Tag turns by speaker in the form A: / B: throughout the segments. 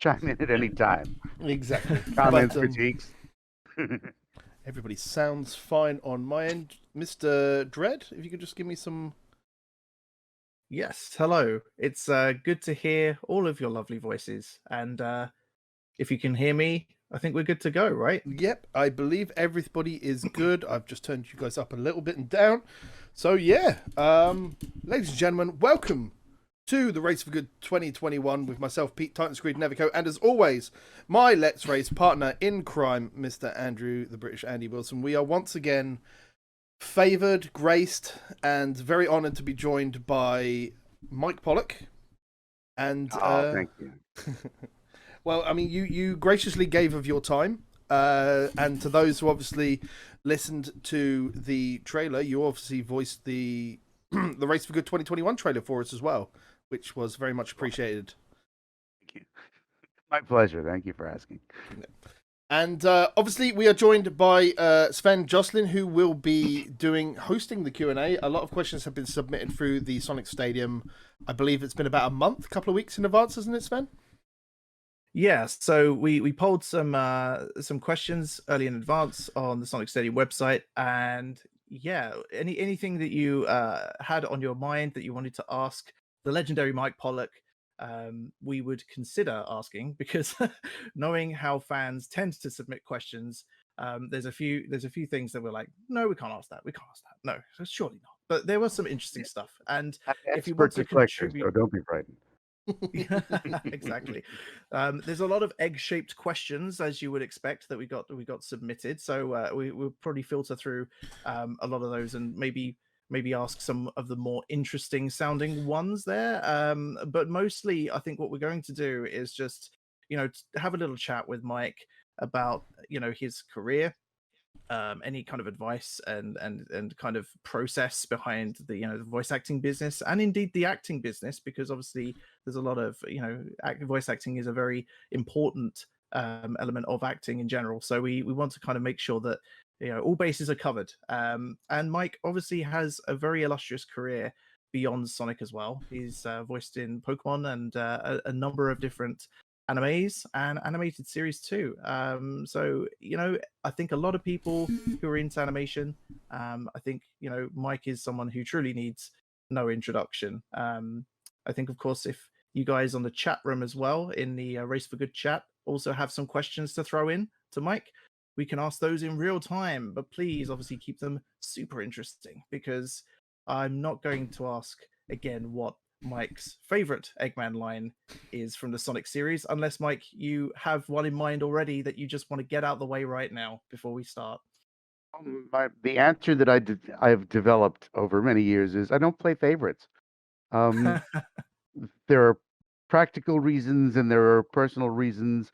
A: chime in at any time.
B: Exactly.
A: Comments, critiques.
B: Everybody sounds fine on my end. Mr. Dread, if you could just give me some...
C: Yes, hello. It's good to hear all of your lovely voices. And if you can hear me, I think we're good to go, right?
B: Yep, I believe everybody is good. I've just turned you guys up a little bit and down. So yeah, ladies and gentlemen, welcome to the Race for Good 2021 with myself, Pete, TitansCreed, Nethercote, and as always, my Let's Race partner in crime, Mr. Andrew, the British Andy Wilson. We are once again favoured, graced, and very honoured to be joined by Mike Pollock. And
A: thank you.
B: well, I mean, you graciously gave of your time, and to those who obviously listened to the trailer, you obviously voiced the the Race for Good 2021 trailer for us as well, which was very much appreciated.
A: Thank you. My pleasure. Thank you for asking.
B: And obviously, we are joined by Sven Joscelyne, who will be hosting the Q&A. A lot of questions have been submitted through the Sonic Stadium. I believe it's been about a couple of weeks in advance, isn't it, Sven?
C: Yeah, so we polled some questions early in advance on the Sonic Stadium website, and yeah, anything that you had on your mind that you wanted to ask the legendary Mike Pollock, we would consider asking, because knowing how fans tend to submit questions, there's a few things that we're like, no, we can't ask that, no, surely not. But there was some interesting stuff, and if you want to contribute,
A: so don't be frightened.
C: Exactly. There's a lot of egg-shaped questions, as you would expect, that we got submitted. So we'll probably filter through a lot of those and maybe ask some of the more interesting sounding ones there. But mostly, I think what we're going to do is just have a little chat with Mike about his career. Any kind of advice and kind of process behind the voice acting business, and indeed the acting business, because obviously there's a lot of voice acting is a very important element of acting in general. So we want to kind of make sure that all bases are covered. And Mike obviously has a very illustrious career beyond Sonic as well. He's voiced in Pokemon and a number of different animes and animated series too. So I think a lot of people who are into animation, I think Mike is someone who truly needs no introduction. I think, of course, if you guys on the chat room as well, in the Race for Good chat, also have some questions to throw in to Mike, we can ask those in real time, but please obviously keep them super interesting, because I'm not going to ask again what Mike's favorite Eggman line is from the Sonic series, unless, Mike, you have one in mind already that you just want to get out the way right now before we start.
A: The answer that I've developed over many years is I don't play favorites. There are practical reasons and there are personal reasons.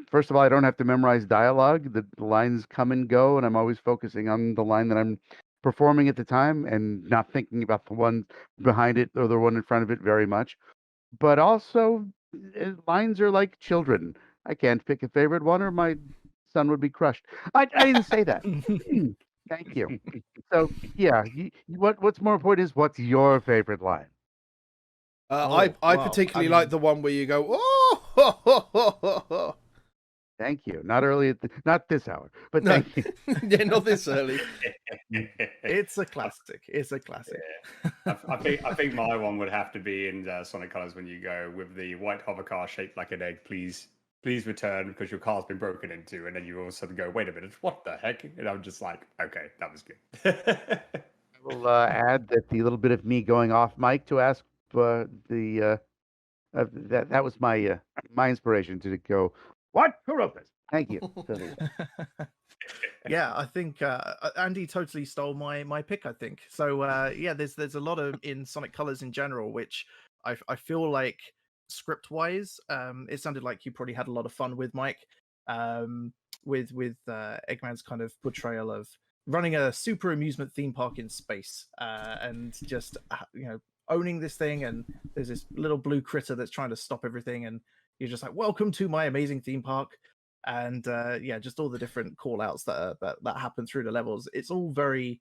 A: First of all, I don't have to memorize dialogue. The lines come and go, and I'm always focusing on the line that I'm performing at the time and not thinking about the one behind it or the one in front of it very much. But also, lines are like children. I can't pick a favorite one or my son would be crushed. I didn't say that. Thank you. So yeah, what's more important is what's your favorite line?
B: I particularly like the one where you go, oh.
A: Thank you. Not early not this hour, but no. Thank you.
B: Yeah, not this early.
C: It's a classic. It's a classic.
D: Yeah. I think my one would have to be in Sonic Colors, when you go with the white hover car shaped like an egg. Please return, because your car's been broken into. And then you all of a sudden go, wait a minute, what the heck? And I'm just like, okay, that was good.
A: I will add that the little bit of me going off mic to ask that was my inspiration to go, what? Who wrote this? Thank you.
C: Yeah, I think Andy totally stole my pick, I think. So yeah, there's a lot of in Sonic Colors in general, which I feel like script wise, it sounded like you probably had a lot of fun with, Mike, with Eggman's kind of portrayal of running a super amusement theme park in space, and just owning this thing, and there's this little blue critter that's trying to stop everything, and you're just like, welcome to my amazing theme park. And yeah, just all the different call outs that happen through the levels. It's all very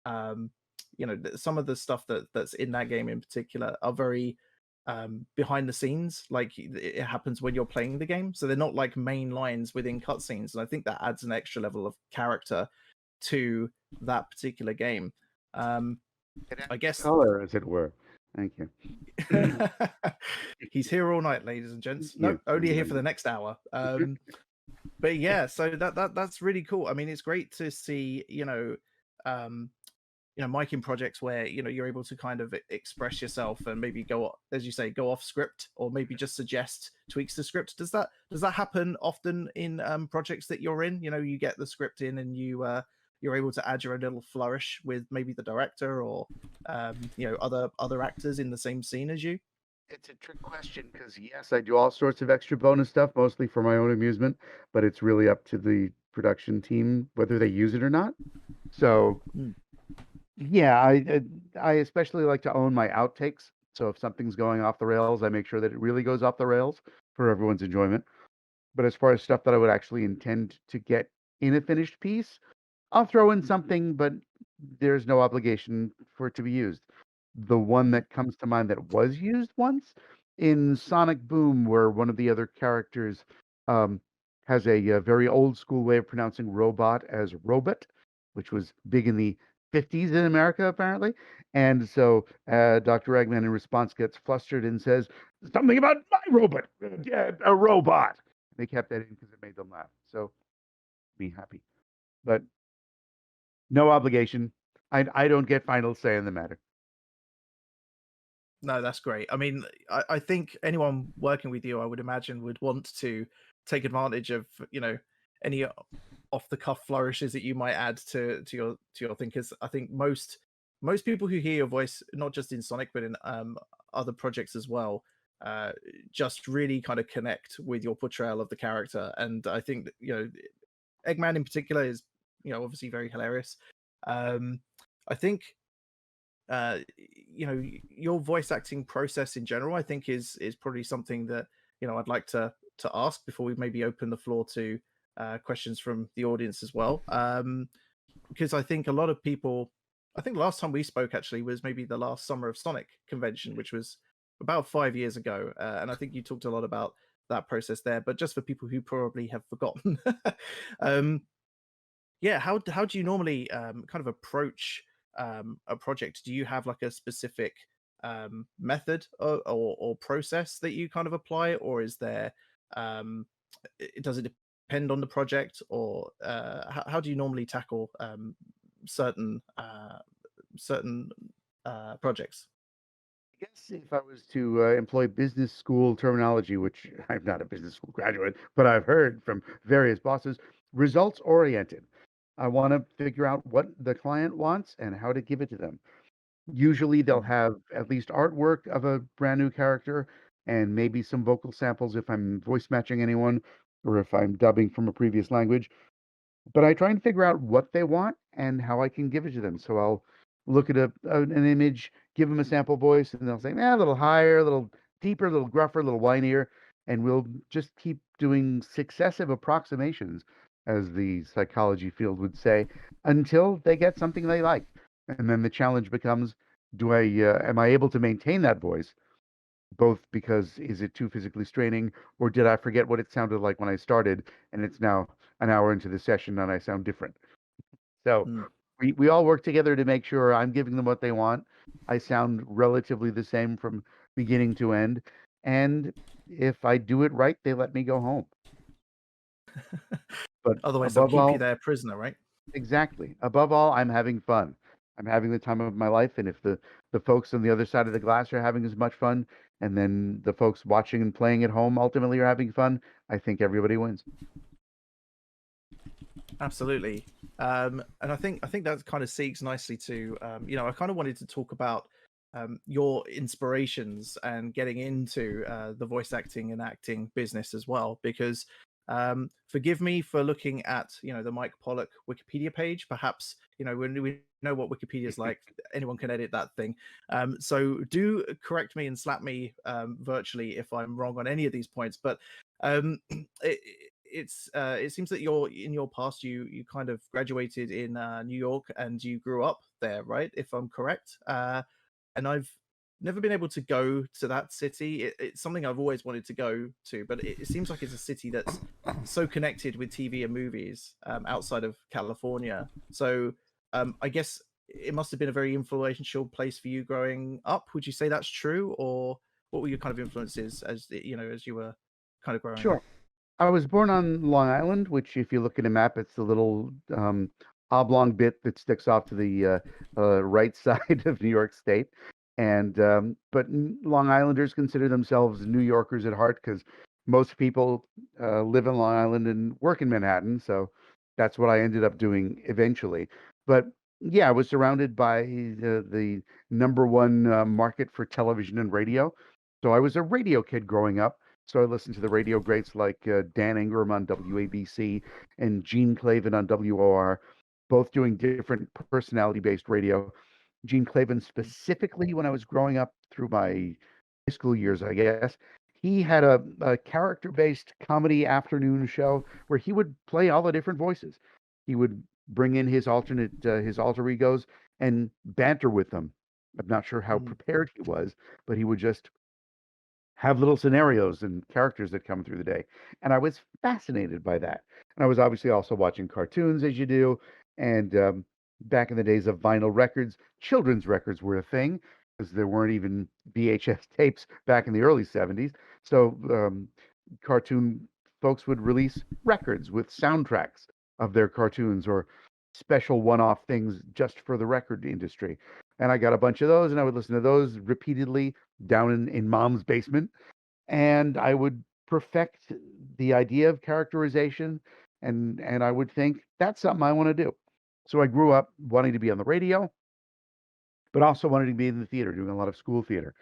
C: some of the stuff that's in that game in particular are very behind the scenes, like it happens when you're playing the game. So they're not like main lines within cutscenes, and I think that adds an extra level of character to that particular game. I guess
A: color, as it were. Thank you.
C: he's here all night, ladies and gents.
A: Yeah.
C: No, only here for the next hour. But yeah, so that's really cool. I mean, it's great to see, Mike in projects where you're able to kind of express yourself and maybe go, as you say, go off script, or maybe just suggest tweaks to script. Does that happen often in projects that you're in? You get the script in and you're able to add your own little flourish with maybe the director or other actors in the same scene as you.
A: It's a trick question because yes, I do all sorts of extra bonus stuff, mostly for my own amusement, but it's really up to the production team whether they use it or not. So yeah, I especially like to own my outtakes. So if something's going off the rails, I make sure that it really goes off the rails for everyone's enjoyment. But as far as stuff that I would actually intend to get in a finished piece, I'll throw in something, but there's no obligation for it to be used. The one that comes to mind that was used once in Sonic Boom, where one of the other characters um, has a very old school way of pronouncing robot as robot, which was big in the 50s in America, apparently. And so Dr. Eggman, in response, gets flustered and says, something about my robot, a robot. They kept that in because it made them laugh. So, be happy. But no obligation. I don't get final say in the matter.
C: No, that's great. I mean, I think anyone working with you, I would imagine, would want to take advantage of any off the cuff flourishes that you might add to your thing. Because I think most people who hear your voice, not just in Sonic but in other projects as well, just really kind of connect with your portrayal of the character. And I think that, Eggman in particular is obviously very hilarious. I think your voice acting process in general, I think is probably something that I'd like to ask before we maybe open the floor to questions from the audience as well. Because I think a lot of people, I think the last time we spoke actually was maybe the last Summer of Sonic convention, which was about 5 years ago, and I think you talked a lot about that process there. But just for people who probably have forgotten, yeah, how do you normally kind of approach a project? Do you have like a specific method or process that you kind of apply, or is there does it depend on the project, or how do you normally tackle certain projects?
A: I guess if I was to employ business school terminology, which I'm not a business school graduate, but I've heard from various bosses, results oriented. I want to figure out what the client wants and how to give it to them. Usually they'll have at least artwork of a brand new character and maybe some vocal samples if I'm voice matching anyone or if I'm dubbing from a previous language. But I try and figure out what they want and how I can give it to them. So I'll look at an image, give them a sample voice, and they'll say, a little higher, a little deeper, a little gruffer, a little whinier. And we'll just keep doing successive approximations, as the psychology field would say, until they get something they like. And then the challenge becomes, am I able to maintain that voice? Both because is it too physically straining, or did I forget what it sounded like when I started, and it's now an hour into the session and I sound different? So we all work together to make sure I'm giving them what they want. I sound relatively the same from beginning to end, and if I do it right, they let me go home. But
C: Otherwise, they'll
A: above
C: keep you
A: all,
C: there prisoner, right?
A: exactly. Above all, I'm having fun. I'm having the time of my life, and if the folks on the other side of the glass are having as much fun, and then the folks watching and playing at home ultimately are having fun, I think everybody wins.
C: Absolutely. And I think that kind of segues nicely to I kind of wanted to talk about your inspirations and getting into the voice acting and acting business as well, because forgive me for looking at the Mike Pollock Wikipedia page. Perhaps when we know what Wikipedia is like, anyone can edit that thing. So do correct me and slap me virtually if I'm wrong on any of these points. But it seems that in your past you kind of graduated in New York and you grew up there, right? If I'm correct. And I've never been able to go to that city. It's something I've always wanted to go to, but it seems like it's a city that's so connected with TV and movies outside of California. So I guess it must have been a very influential place for you growing up. Would you say that's true, or what were your kind of influences as as you were kind of growing
A: Sure.
C: up?
A: I was born on Long Island, which, if you look at a map, it's the little oblong bit that sticks off to the right side of New York State. And Long Islanders consider themselves New Yorkers at heart because most people live in Long Island and work in Manhattan. So that's what I ended up doing eventually. But yeah, I was surrounded by the number one market for television and radio. So I was a radio kid growing up. So I listened to the radio greats like Dan Ingram on WABC and Gene Clavin on WOR, both doing different personality-based radio. Gene Clavin specifically, when I was growing up through my high school years, I guess, he had a character-based comedy afternoon show where he would play all the different voices. He would bring in his alter egos and banter with them. I'm not sure how
C: Mm.
A: prepared he was, but he would just have little scenarios and characters that come through the day. And I was fascinated by that. And I was obviously also watching cartoons as you do. And back in the days of vinyl records, children's records were a thing because there weren't even VHS tapes back in the early 70s. So cartoon folks would release records with soundtracks of their cartoons or special one-off things just for the record industry. And I got a bunch of those and I would listen to those repeatedly down in mom's basement, and I would perfect the idea of characterization, and I would think that's something I want to do. So I grew up wanting to be on the radio, but also wanted to be in the theater, doing a lot of school theater.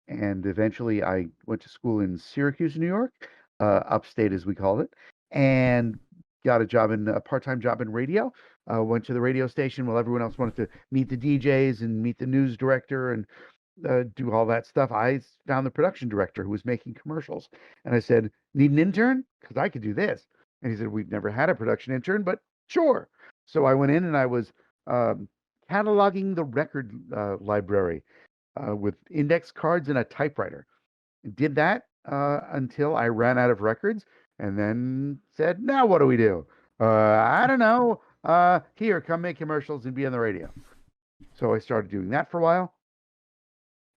A: And eventually I went to school in Syracuse, New York, upstate as we call it, and got a part-time job in radio. Went to the radio station while everyone else wanted to meet the DJs and meet the news director and do all that stuff. I found the production director who was making commercials, and I said, "Need an intern? Because I could do this." And he said, "We've never had a production intern, but sure." So I went in and I was um, cataloging the record library with index cards and a typewriter. Did that until I ran out of records, and then said, "Now what do we do?" I don't know. Here, come make commercials and be on the radio. So I started doing that for a while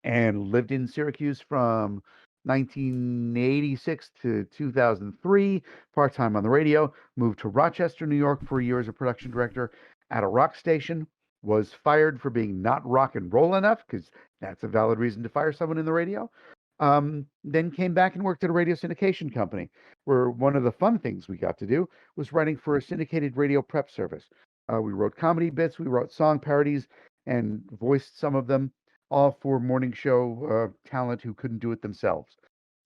A: and lived in Syracuse from 1986 to 2003, part time on the radio. Moved to Rochester, New York for a year as a production director at a rock station. Was fired for being not rock and roll enough, because that's a valid reason to fire someone in the radio. Then came back and worked at a radio syndication company, where one of the fun things we got to do was writing for a syndicated radio prep service. We wrote comedy bits, we wrote song parodies, and voiced some of them, all for morning show talent who couldn't do it themselves.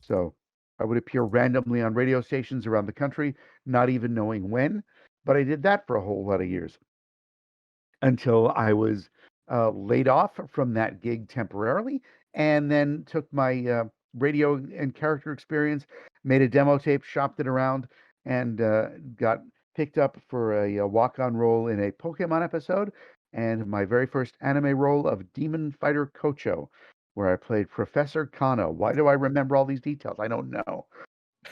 A: So I would appear randomly on radio stations around the country, not even knowing when. But I did that for a whole lot of years until I was laid off from that gig temporarily, and then took my radio and character experience, made a demo tape, shopped it around, and got picked up for a walk-on role in a Pokemon episode, and my very first anime role of Demon Fighter Kocho, where I played Professor Kano. Why do I remember all these details? I don't know.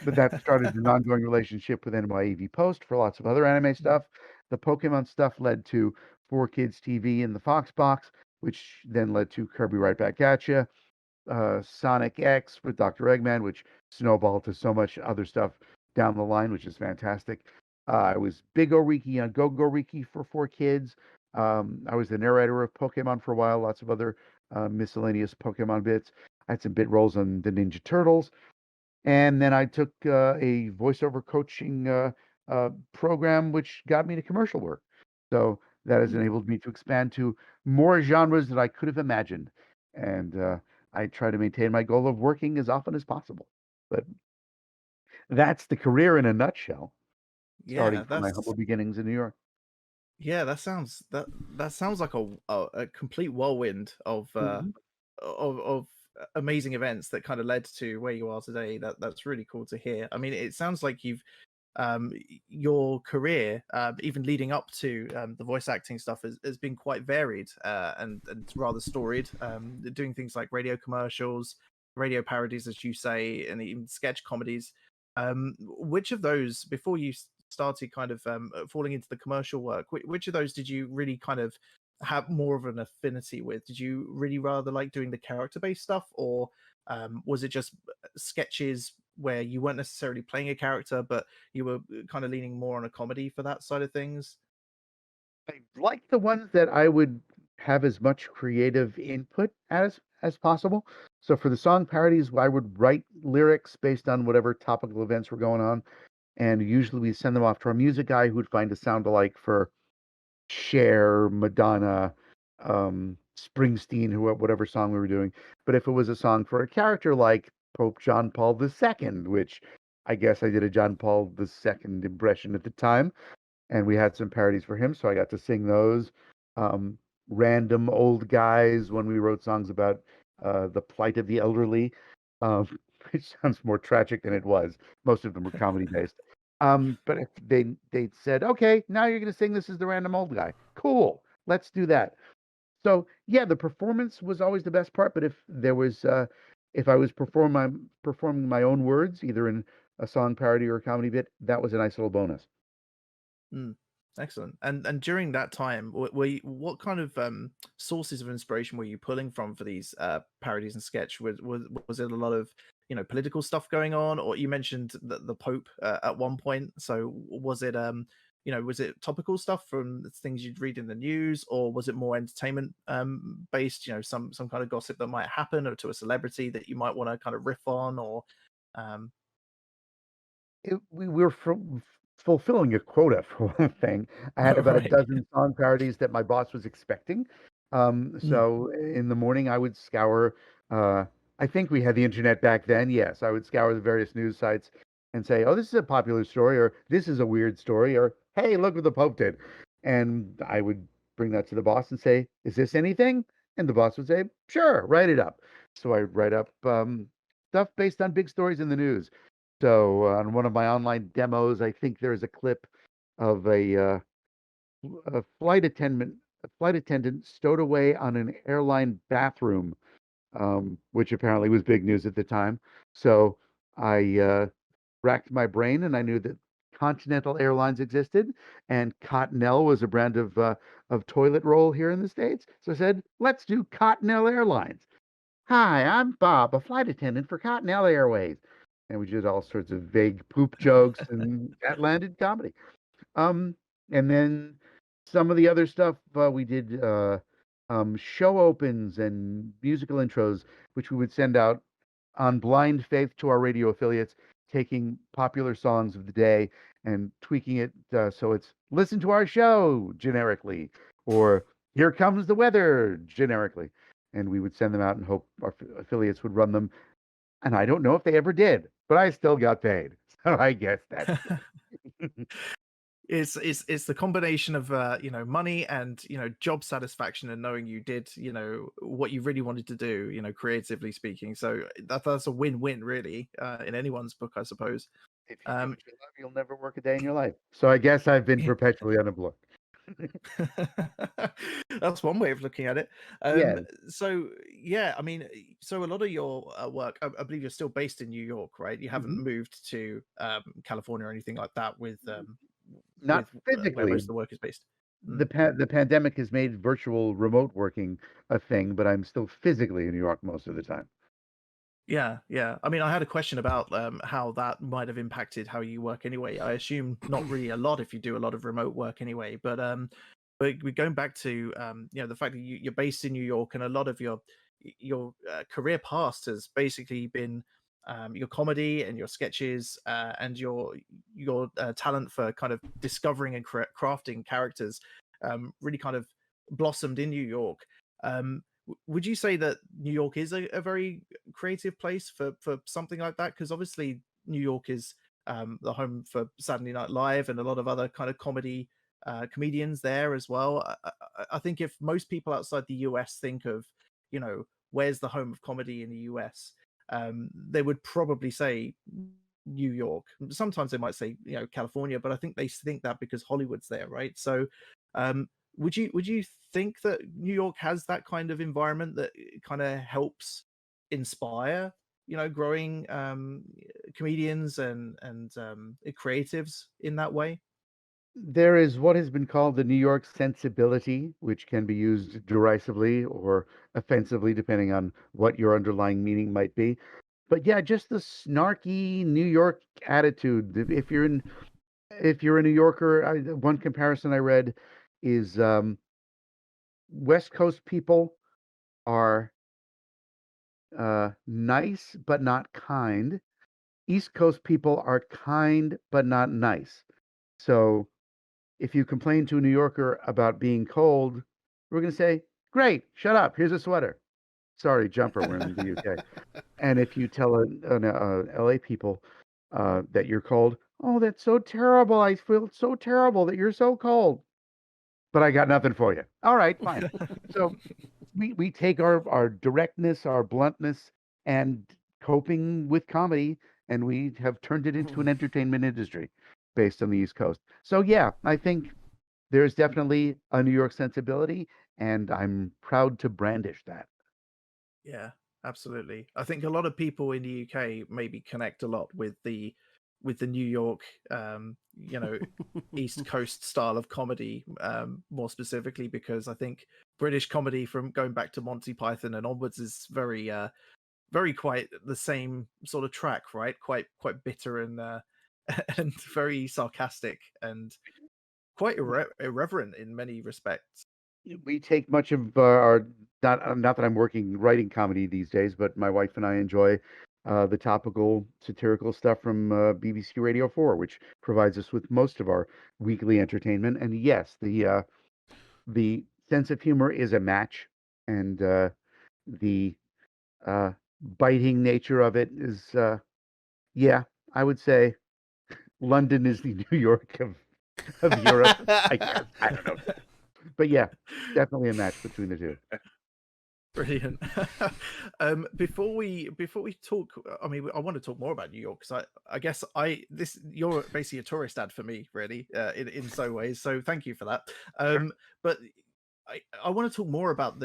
A: But that started an ongoing relationship with NYEV Post for lots of other anime stuff. The Pokemon stuff led to 4Kids TV and the Fox Box, which then led to Kirby Right Back at Ya, Sonic X with Dr. Eggman, which snowballed to so much other stuff down the line, which is fantastic. I was Big Oriki on Go Goriki for 4Kids. I was the narrator of Pokemon for a while, lots of other miscellaneous Pokemon bits. I had some bit roles on the Ninja Turtles. And then I took a voiceover coaching program, which got me to commercial work. So that has enabled me to expand to more genres than I could have imagined. And I try to maintain my goal of working as often as possible. But that's the career in a nutshell, starting
C: Yeah,
A: from my
C: that's
A: humble beginnings in New York.
C: yeah, that sounds like a complete whirlwind
A: Mhm.
C: of amazing events that kind of led to where you are today. That's really cool to hear. I mean, it sounds like you've your career, even leading up to the voice acting stuff, has been quite varied and rather storied. Doing things like radio commercials, radio parodies, as you say, and even sketch comedies. Which of those, before you started kind of falling into the commercial work, which of those did you really kind of have more of an affinity with? Did you really rather like doing the character-based stuff, or was it just sketches where you weren't necessarily playing a character, but you were kind of leaning more on a comedy for that side of things?
A: I like the ones that I would have as much creative input as possible. So for the song parodies, I would write lyrics based on whatever topical events were going on, and usually we send them off to our music guy who would find a sound alike for Cher, Madonna, Springsteen, who whatever song we were doing. But if it was a song for a character like Pope John Paul II, which I guess I did a John Paul II impression at the time, and we had some parodies for him, so I got to sing those. Um, Random old guys when we wrote songs about the plight of the elderly, um, which sounds more tragic than it was. Most of them were comedy based. But if they said, okay, now you're going to sing this as the random old guy. Cool, let's do that. So yeah, the performance was always the best part. But if I was performing my own words, either in a song parody or a comedy bit, that was a nice little bonus.
C: Mm, excellent. And during that time, what kind of sources of inspiration were you pulling from for these parodies and sketch? Was it a lot of political stuff going on, or you mentioned the Pope at one point? So was it was it topical stuff from the things you'd read in the news, or was it more entertainment based? Some kind of gossip that might happen, or to a celebrity that you might want to kind of riff on, or um,
A: We were fulfilling a quota for one thing. I had about a
C: right.
A: dozen song parodies that my boss was expecting.
C: Mm.
A: So in the morning, I would scour. I think we had the internet back then. Yes, I would scour the various news sites and say, "Oh, this is a popular story," or "This is a weird story," or "Hey, look what the Pope did," and I would bring that to the boss and say, "Is this anything?" And the boss would say, "Sure, write it up." So I would write up stuff based on big stories in the news. So on one of my online demos, I think there's a clip of a flight attendant stowed away on an airline bathroom, which apparently was big news at the time. So I racked my brain, and I knew that Continental Airlines existed, and Cottonelle was a brand of toilet roll here in the States. So I said, let's do Cottonelle Airlines. Hi, I'm Bob, a flight attendant for Cottonelle Airways. And we did all sorts of vague poop jokes, and that landed comedy. Um, and then some of the other stuff we did show opens and musical intros, which we would send out on blind faith to our radio affiliates, taking popular songs of the day and tweaking it so it's listen to our show generically, or here comes the weather generically. And we would send them out and hope our affiliates would run them. And I don't know if they ever did, but I still got paid. So I guess that's
C: It's the combination of money and job satisfaction, and knowing you did what you really wanted to do, creatively speaking. So that's a win-win, really, in anyone's book, I suppose.
A: if you do
C: um
A: what you love, you'll never work a day in your life. So I guess I've been perpetually unemployed.
C: that's one way of looking at it.
A: Yeah.
C: So yeah, I mean, so a lot of your work, I believe you're still based in New York, right? You haven't
A: Mhm.
C: moved to California or anything like that with
A: Not
C: where
A: physically.
C: most of the work is based. Mm.
A: The pandemic has made virtual remote working a thing, but I'm still physically in New York most of the time.
C: Yeah, yeah. I mean, I had a question about how that might have impacted how you work anyway. I assume not really a lot if you do a lot of remote work anyway. But we're going back to the fact that you're based in New York, and a lot of your career past has basically been your comedy and your sketches and your talent for kind of discovering and crafting characters really kind of blossomed in New York. Would you say that New York is a very creative place for something like that? Because obviously New York is the home for Saturday Night Live and a lot of other kind of comedians there as well. I think if most people outside the US think of, where's the home of comedy in the US, they would probably say New York. Sometimes they might say, California, but I think they think that because Hollywood's there, right? So, would you think that New York has that kind of environment that kind of helps inspire, growing comedians and creatives in that way?
A: There is what has been called the New York sensibility, which can be used derisively or offensively, depending on what your underlying meaning might be. But yeah, just the snarky New York attitude. If you're a New Yorker, one comparison I read is West Coast people are nice but not kind. East Coast people are kind but not nice. So if you complain to a New Yorker about being cold, we're going to say, "Great, shut up. Here's a sweater." Sorry, jumper. We're in the UK. And if you tell LA people that you're cold, "Oh, that's so terrible. I feel so terrible that you're so cold." But I got nothing for you. All right, fine. So we take our directness, our bluntness, and coping with comedy, and we have turned it into an entertainment industry based on the East Coast. So yeah, I think there's definitely a New York sensibility, and I'm proud to brandish that.
C: Yeah, absolutely. I think a lot of people in the UK maybe connect a lot with the New York, East Coast style of comedy, more specifically because I think British comedy from going back to Monty Python and onwards is very quite the same sort of track, right? Quite bitter and and very sarcastic and quite irreverent in many respects.
A: We take much of our not that I'm working writing comedy these days, but my wife and I enjoy the topical satirical stuff from BBC Radio 4, which provides us with most of our weekly entertainment. And yes, the sense of humor is a match, and the uh, biting nature of it is, yeah, I would say London is the New York of Europe. I guess I don't know, but yeah, definitely a match between the two.
C: Brilliant. Before we talk, I mean, I want to talk more about New York because I guess you're basically a tourist ad for me, really, in so ways. So thank you for that.
A: Sure.
C: But I want to talk more about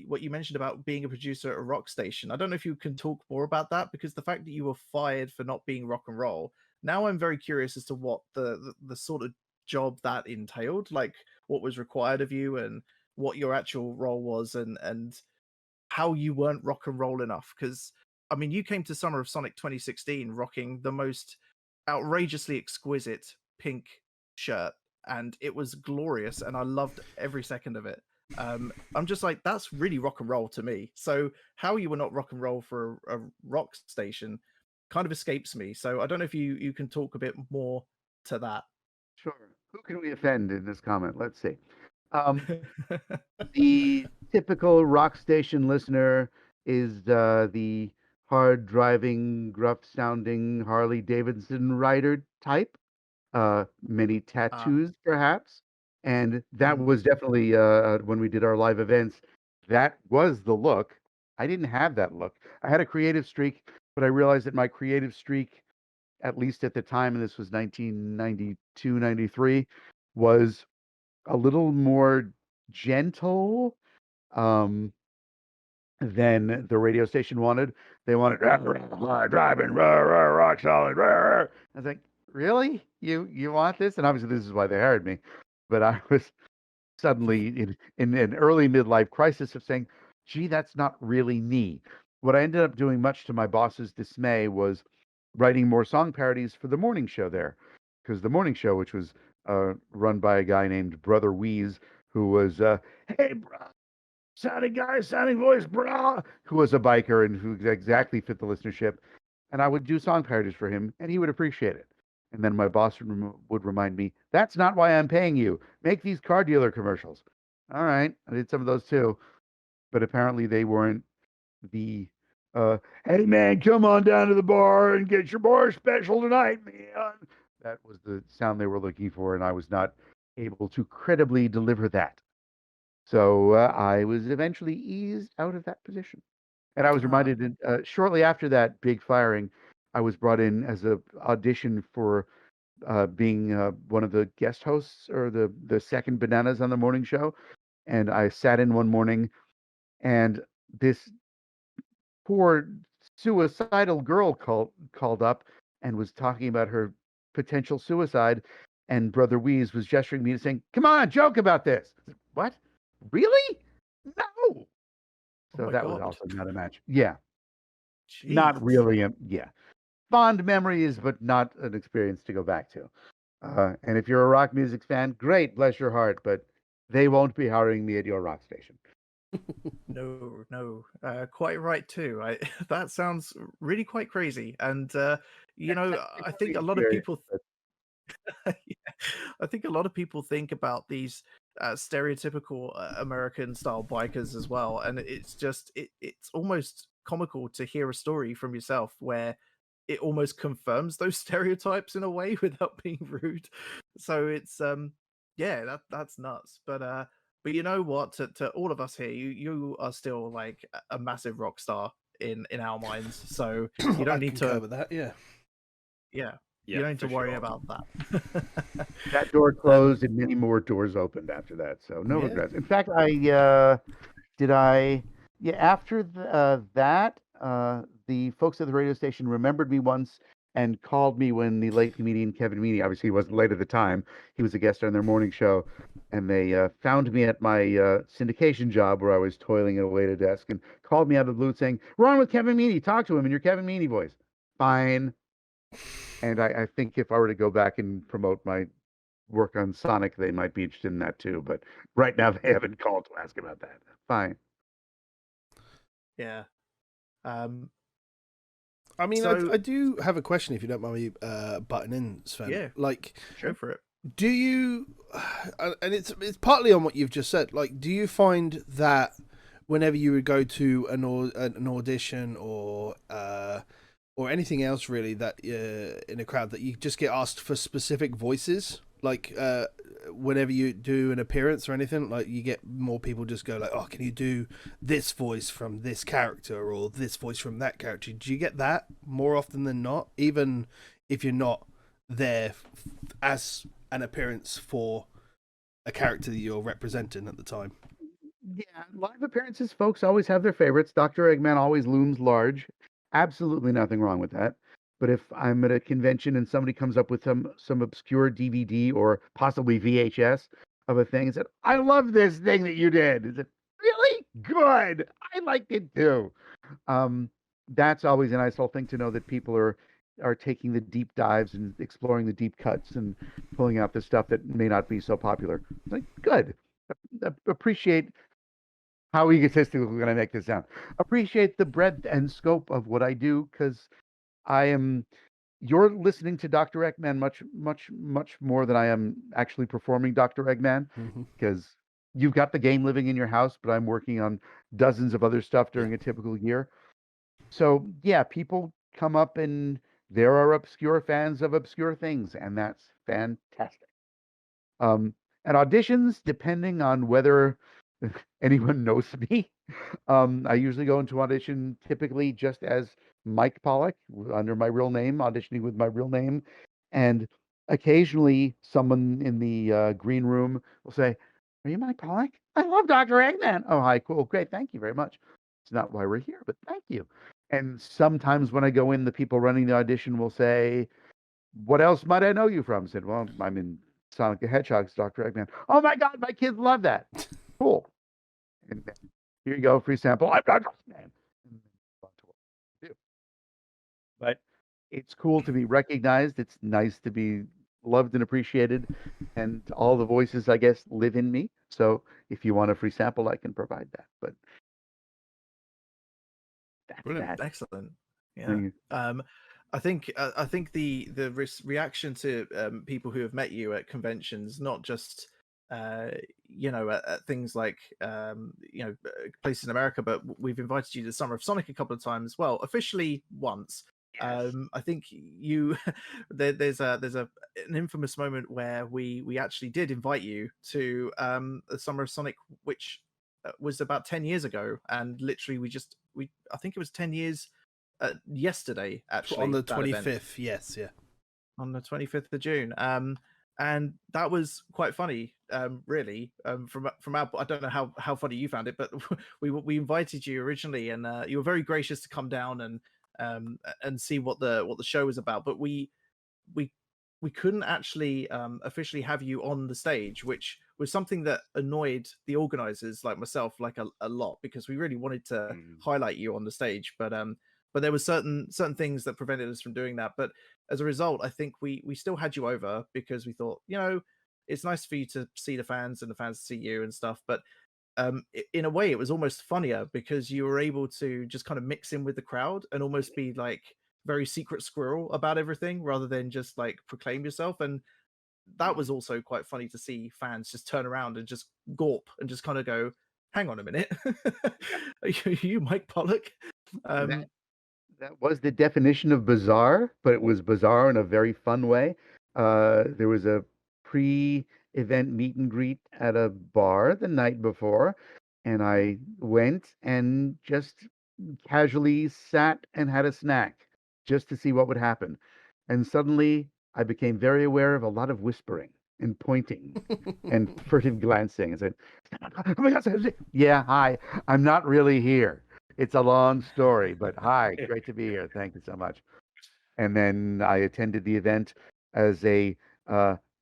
C: what you mentioned about being a producer at a rock station. I don't know if you can talk more about that because the fact that you were fired for not being rock and roll. Now I'm very curious as to what the sort of job that entailed, like what was required of you and what your actual role was and how you weren't rock and roll enough. Because I mean, you came to Summer of Sonic 2016 rocking the most outrageously exquisite pink shirt, and it was glorious, and I loved every second of it. I'm just like, that's really rock and roll to me. So how you were not rock and roll for a rock station kind of escapes me. So I don't know if you can talk a bit more to that.
A: Sure. Who can we offend in this comment? Let's see. Um, the typical rock station listener is the hard driving, gruff sounding Harley Davidson rider type, many
C: Ah,
A: tattoos perhaps. And that
C: mm,
A: was definitely when we did our live events, that was the look. I didn't have that look. I had a creative streak, but I realized that my creative streak, at least at the time, and this was 1992, 93, was a little more gentle um, than the radio station wanted. They wanted driving, rock solid. I was like, really? You want this? And obviously, this is why they hired me. But I was suddenly in an early midlife crisis of saying, gee, that's not really me. What I ended up doing, much to my boss's dismay, was writing more song parodies for the morning show there. Because the morning show, which was run by a guy named Brother Wheeze, who was, hey, bro, sounding guy, sounding voice, bro, who was a biker and who exactly fit the listenership. And I would do song parodies for him, and he would appreciate it. And then my boss would remind me, that's not why I'm paying you. Make these car dealer commercials. All right. I did some of those too, but apparently they weren't the, hey man, come on down to the bar and get your bar special tonight, man. That was the sound they were looking for, and I was not able to credibly deliver that. So I was eventually eased out of that position. And I was
C: ah,
A: reminded shortly after that big firing, I was brought in as a audition for being one of the guest hosts or the second bananas on the morning show. And I sat in one morning, and this poor suicidal girl called up and was talking about her potential suicide. And Brother Wheeze was gesturing me and saying, "Come on, joke about this." I said, "What? Really? No."
C: Oh
A: So
C: my
A: that was
C: god.
A: also not a match. Yeah, not
C: Jeez.
A: really. Yeah, fond memories, but not an experience to go back to. And if you're a rock music fan, great, bless your heart, but they won't be hiring me at your rock station.
C: No, no, quite right too. I that sounds really quite crazy, and I think a lot of
A: Experience,
C: people,
A: but
C: yeah, I think a lot of people think about these stereotypical American style bikers as well, and it's just it's almost comical to hear a story from yourself where it almost confirms those stereotypes in a way without being rude. So it's yeah, that's nuts. But you know what? To all of us here, you are still like a massive rock star in our minds. So you don't
B: I
C: need
B: concur
C: to,
B: with that. Yeah.
C: yeah, you
D: Yeah,
C: don't need to
D: for
C: worry
D: sure.
C: about that.
A: that door
C: um,
A: closed and many more doors opened after that. So no
B: Yeah.
A: regrets. In fact, did I yeah after that the folks at the radio station remembered me once and called me when the late comedian Kevin Meaney, obviously he wasn't late at the time, he was a guest on their morning show, and they found me at my syndication job where I was toiling away at a desk and called me out of the blue saying, "We're on with Kevin Meaney, talk to him in your Kevin Meaney voice." Fine. And I think if I were to go back and promote my work on Sonic, they might be interested in that too. But right now, they haven't called to ask about that. Fine.
C: yeah. Um,
B: I mean,
C: so
B: I do have a question if you don't mind me butting in, Sven.
C: yeah,
B: Like,
C: go for it.
B: do you, and it's partly on what you've just said. Like, do you find that whenever you would go to an audition or anything else really that in a crowd that you just get asked for specific voices, like whenever you do an appearance or anything, like you get more people just go like, "Oh, can you do this voice from this character or this voice from that character?" Do you get that more often than not, even if you're not there as an appearance for a character that you're representing at the time?
A: Yeah, live appearances, folks always have their favorites. Dr. Eggman always looms large. Absolutely nothing wrong with that. But if I'm at a convention and somebody comes up with some obscure DVD or possibly VHS of a thing and said, "I love this thing that you did," is it really good? I liked it too. Um, that's always a nice little thing to know that people are taking the deep dives and exploring the deep cuts and pulling out the stuff that may not be so popular. It's like, good. Appreciate how egotistical can I make this sound? Appreciate the breadth and scope of what I do because I am. You're listening to Dr. Eggman much, much, much more than I am actually performing Dr. Eggman
B: Mm-hmm.
A: because you've got the game living in your house, but I'm working on dozens of other stuff
B: Yeah.
A: during a typical year. So yeah, people come up and there are obscure fans of obscure things, and that's fantastic. Um, and auditions, depending on whether anyone knows me, I usually go into audition typically just as Mike Pollock under my real name, auditioning with my real name. And occasionally someone in the green room will say, "Are you Mike Pollock? I love Dr. Eggman." "Oh, hi, cool, great, thank you very much. It's not why we're here, but thank you." And sometimes when I go in, the people running the audition will say, "What else might I know you from?" I said, "Well, I'm in Sonic the Hedgehog's Dr. Eggman." "Oh my God, my kids love that." Cool. And then, here you go, free sample. I'm Dr. Eggman. And then on to what we do. But it's cool to be recognized. It's nice to be loved and appreciated. And all the voices, I guess, live in me. So if you want a free sample, I can provide that. But that's
B: Brilliant.
A: that.
C: Excellent. Yeah.
A: Mm.
C: I think the reaction to people who have met you at conventions, not just at things like places in America, but we've invited you to the Summer of Sonic a couple of times as well, officially once.
D: Yes.
C: I think you there's an infamous moment where we actually did invite you to the Summer of Sonic, which was about 10 years ago, and literally we I think it was 10 years yesterday, actually.
B: On the
C: that event.
B: 25th, yes, yeah.
C: On the 25th of June. And that was quite funny, really. From our, I don't know how funny you found it, but we invited you originally, and you were very gracious to come down and see what the show was about. But we couldn't actually officially have you on the stage, which was something that annoyed the organizers like myself like a lot, because we really wanted to highlight you on the stage, but there were certain things that prevented us from doing that. But as a result, I think we still had you over, because we thought, it's nice for you to see the fans and the fans to see you and stuff. But in a way, it was almost funnier, because you were able to just kind of mix in with the crowd and almost be like very secret squirrel about everything, rather than just like proclaim yourself. And that was also quite funny to see fans just turn around and just gawp and just kind of go, hang on a minute. Are you Mike Pollock?
A: That was the definition of bizarre, but it was bizarre in a very fun way. There was a pre-event meet and greet at a bar the night before, and I went and just casually sat and had a snack just to see what would happen. And suddenly I became very aware of a lot of whispering and pointing and furtive glancing and said, "Oh my God, yeah, hi, I'm not really here. It's a long story, but hi, great to be here. Thank you so much." And then I attended the event as a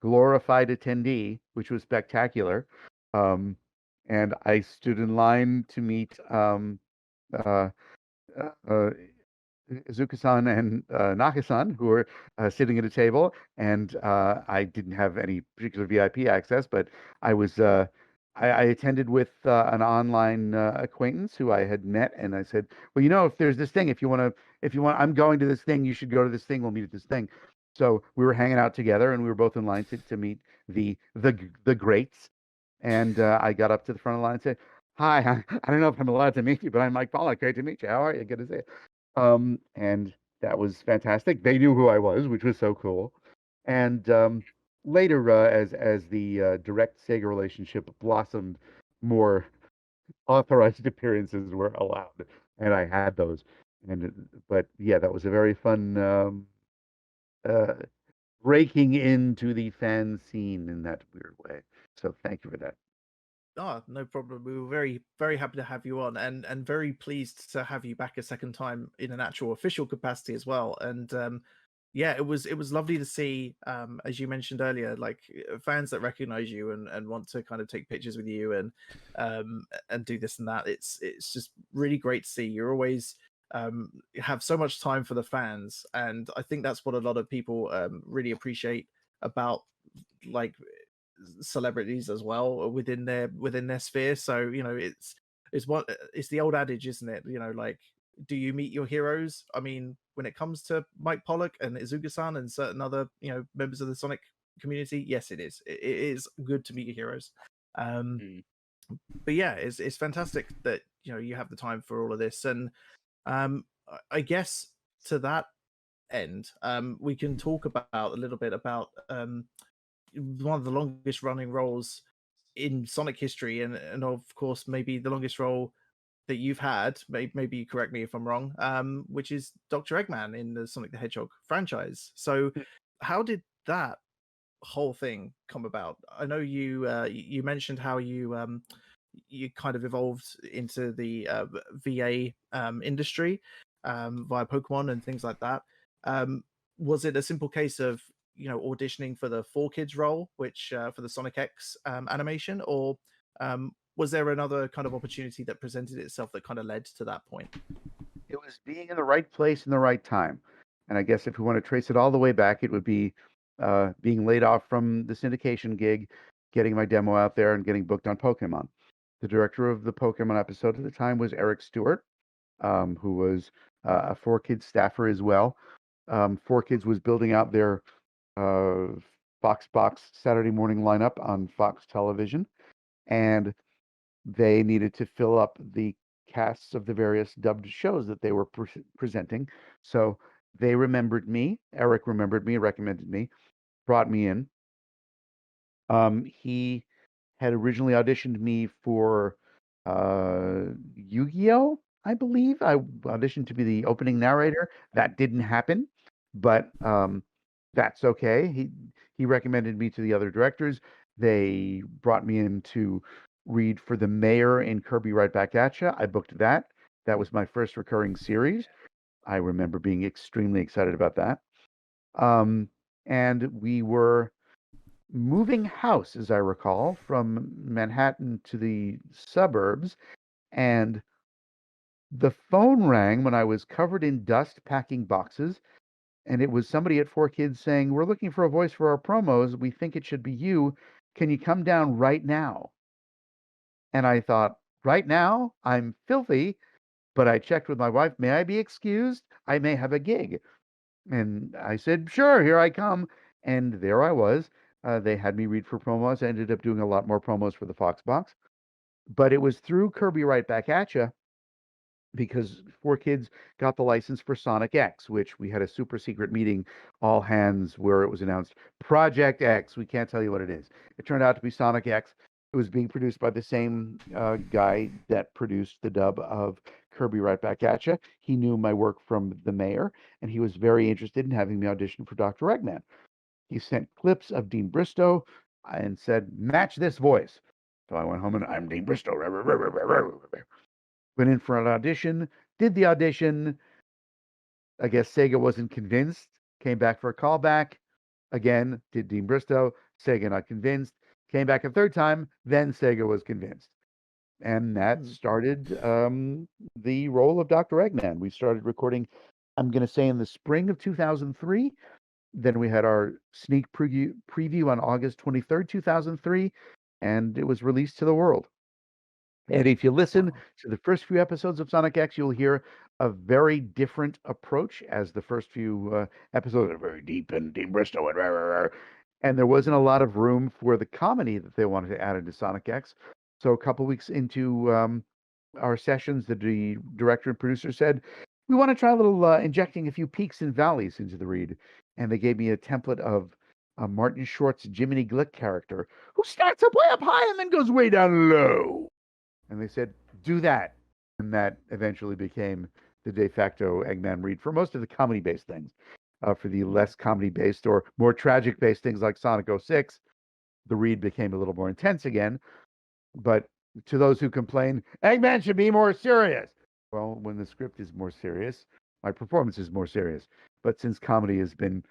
A: glorified attendee, which was spectacular. And I stood in line to meet uh, uh, Izuka-san and Naka-san, who were sitting at a table, and I didn't have any particular VIP access, but I was I attended with an online acquaintance who I had met, and I said, "Well, if there's this thing, if you want, I'm going to this thing. You should go to this thing. We'll meet at this thing." So we were hanging out together, and we were both in line to meet the greats. And I got up to the front of the line and said, "Hi, I don't know if I'm allowed to meet you, but I'm Mike Pollock. Great to meet you. How are you? Good to see you." And that was fantastic. They knew who I was, which was so cool. And later, as the direct Sega relationship blossomed, more authorized appearances were allowed, and I had those. But yeah, that was a very fun uh, breaking into the fan scene in that weird way. So thank you for that.
C: Oh, no problem. We were very, very happy to have you on, and very pleased to have you back a second time in an actual official capacity as well. And yeah, it was lovely to see, as you mentioned earlier, like fans that recognize you and want to kind of take pictures with you and do this and that. It's just really great to see. You're always have so much time for the fans, and I think that's what a lot of people really appreciate about like celebrities as well within their sphere. So it's the old adage, isn't it? Like, do you meet your heroes? I mean, when it comes to Mike Pollock and Izuka-san and certain other members of the Sonic community, yes, it is. It is good to meet your heroes. But yeah, it's fantastic that you have the time for all of this. And I guess to that end, we can talk about a little bit about one of the longest running roles in Sonic history, and of course maybe the longest role that you've had. Maybe you correct me if I'm wrong. Which is Dr. Eggman in the Sonic the Hedgehog franchise. So, how did that whole thing come about? I know you mentioned how you kind of evolved into the VA industry via Pokemon and things like that. Was it a simple case of auditioning for the 4Kids role, which for the Sonic X animation, or was there another kind of opportunity that presented itself that kind of led to that point?
A: It was being in the right place in the right time. And I guess if we want to trace it all the way back, it would be being laid off from the syndication gig, getting my demo out there, and getting booked on Pokemon. The director of the Pokemon episode at the time was Eric Stewart, who was a 4Kids staffer as well. 4Kids was building out their Fox Box Saturday morning lineup on Fox Television, and they needed to fill up the casts of the various dubbed shows that they were presenting. So they remembered me. Eric remembered me, recommended me, brought me in. He had originally auditioned me for Yu-Gi-Oh! I believe. I auditioned to be the opening narrator. That didn't happen, but that's okay. He recommended me to the other directors. They brought me in to read for the mayor in Kirby Right Back at Ya. I booked that. That was my first recurring series. I remember being extremely excited about that. And we were moving house, as I recall, from Manhattan to the suburbs, and the phone rang when I was covered in dust packing boxes, and it was somebody at Four Kids saying, "We're looking for a voice for our promos. We think it should be you. Can you come down right now?" And I thought, right now? I'm filthy, but I checked with my wife, "May I be excused? I may have a gig." And I said, "Sure, here I come." And there I was. They had me read for promos. I ended up doing a lot more promos for the Fox Box. But it was through Kirby Right Back at Ya, because Four Kids got the license for Sonic X, which we had a super secret meeting, all hands, where it was announced Project X. We can't tell you what it is. It turned out to be Sonic X. It was being produced by the same guy that produced the dub of Kirby Right Back at Ya. He knew my work from the mayor, and he was very interested in having me audition for Dr. Eggman. He sent clips of Dean Bristow and said, "Match this voice." So I went home and I'm Dean Bristow. Went in for an audition, did the audition. I guess Sega wasn't convinced, came back for a callback. Again, did Dean Bristow. Sega not convinced. Came back a third time, then Sega was convinced. And that started the role of Dr. Eggman. We started recording, I'm going to say, in the spring of 2003. Then we had our sneak preview on August 23rd, 2003, and it was released to the world. And if you listen to the first few episodes of Sonic X, you'll hear a very different approach, as the first few episodes are very deep and Dean Bristow and rah, rah, rah. And there wasn't a lot of room for the comedy that they wanted to add into Sonic X. So a couple weeks into our sessions, the director and producer said, "We want to try a little injecting a few peaks and valleys into the read." And they gave me a template of Martin Short's Jiminy Glick character, who starts up way up high and then goes way down low. And they said, "Do that." And that eventually became the de facto Eggman read for most of the comedy-based things. For the less comedy-based or more tragic-based things like Sonic 06, the read became a little more intense again. But to those who complain, Eggman should be more serious. Well, when the script is more serious, my performance is more serious. But since comedy has been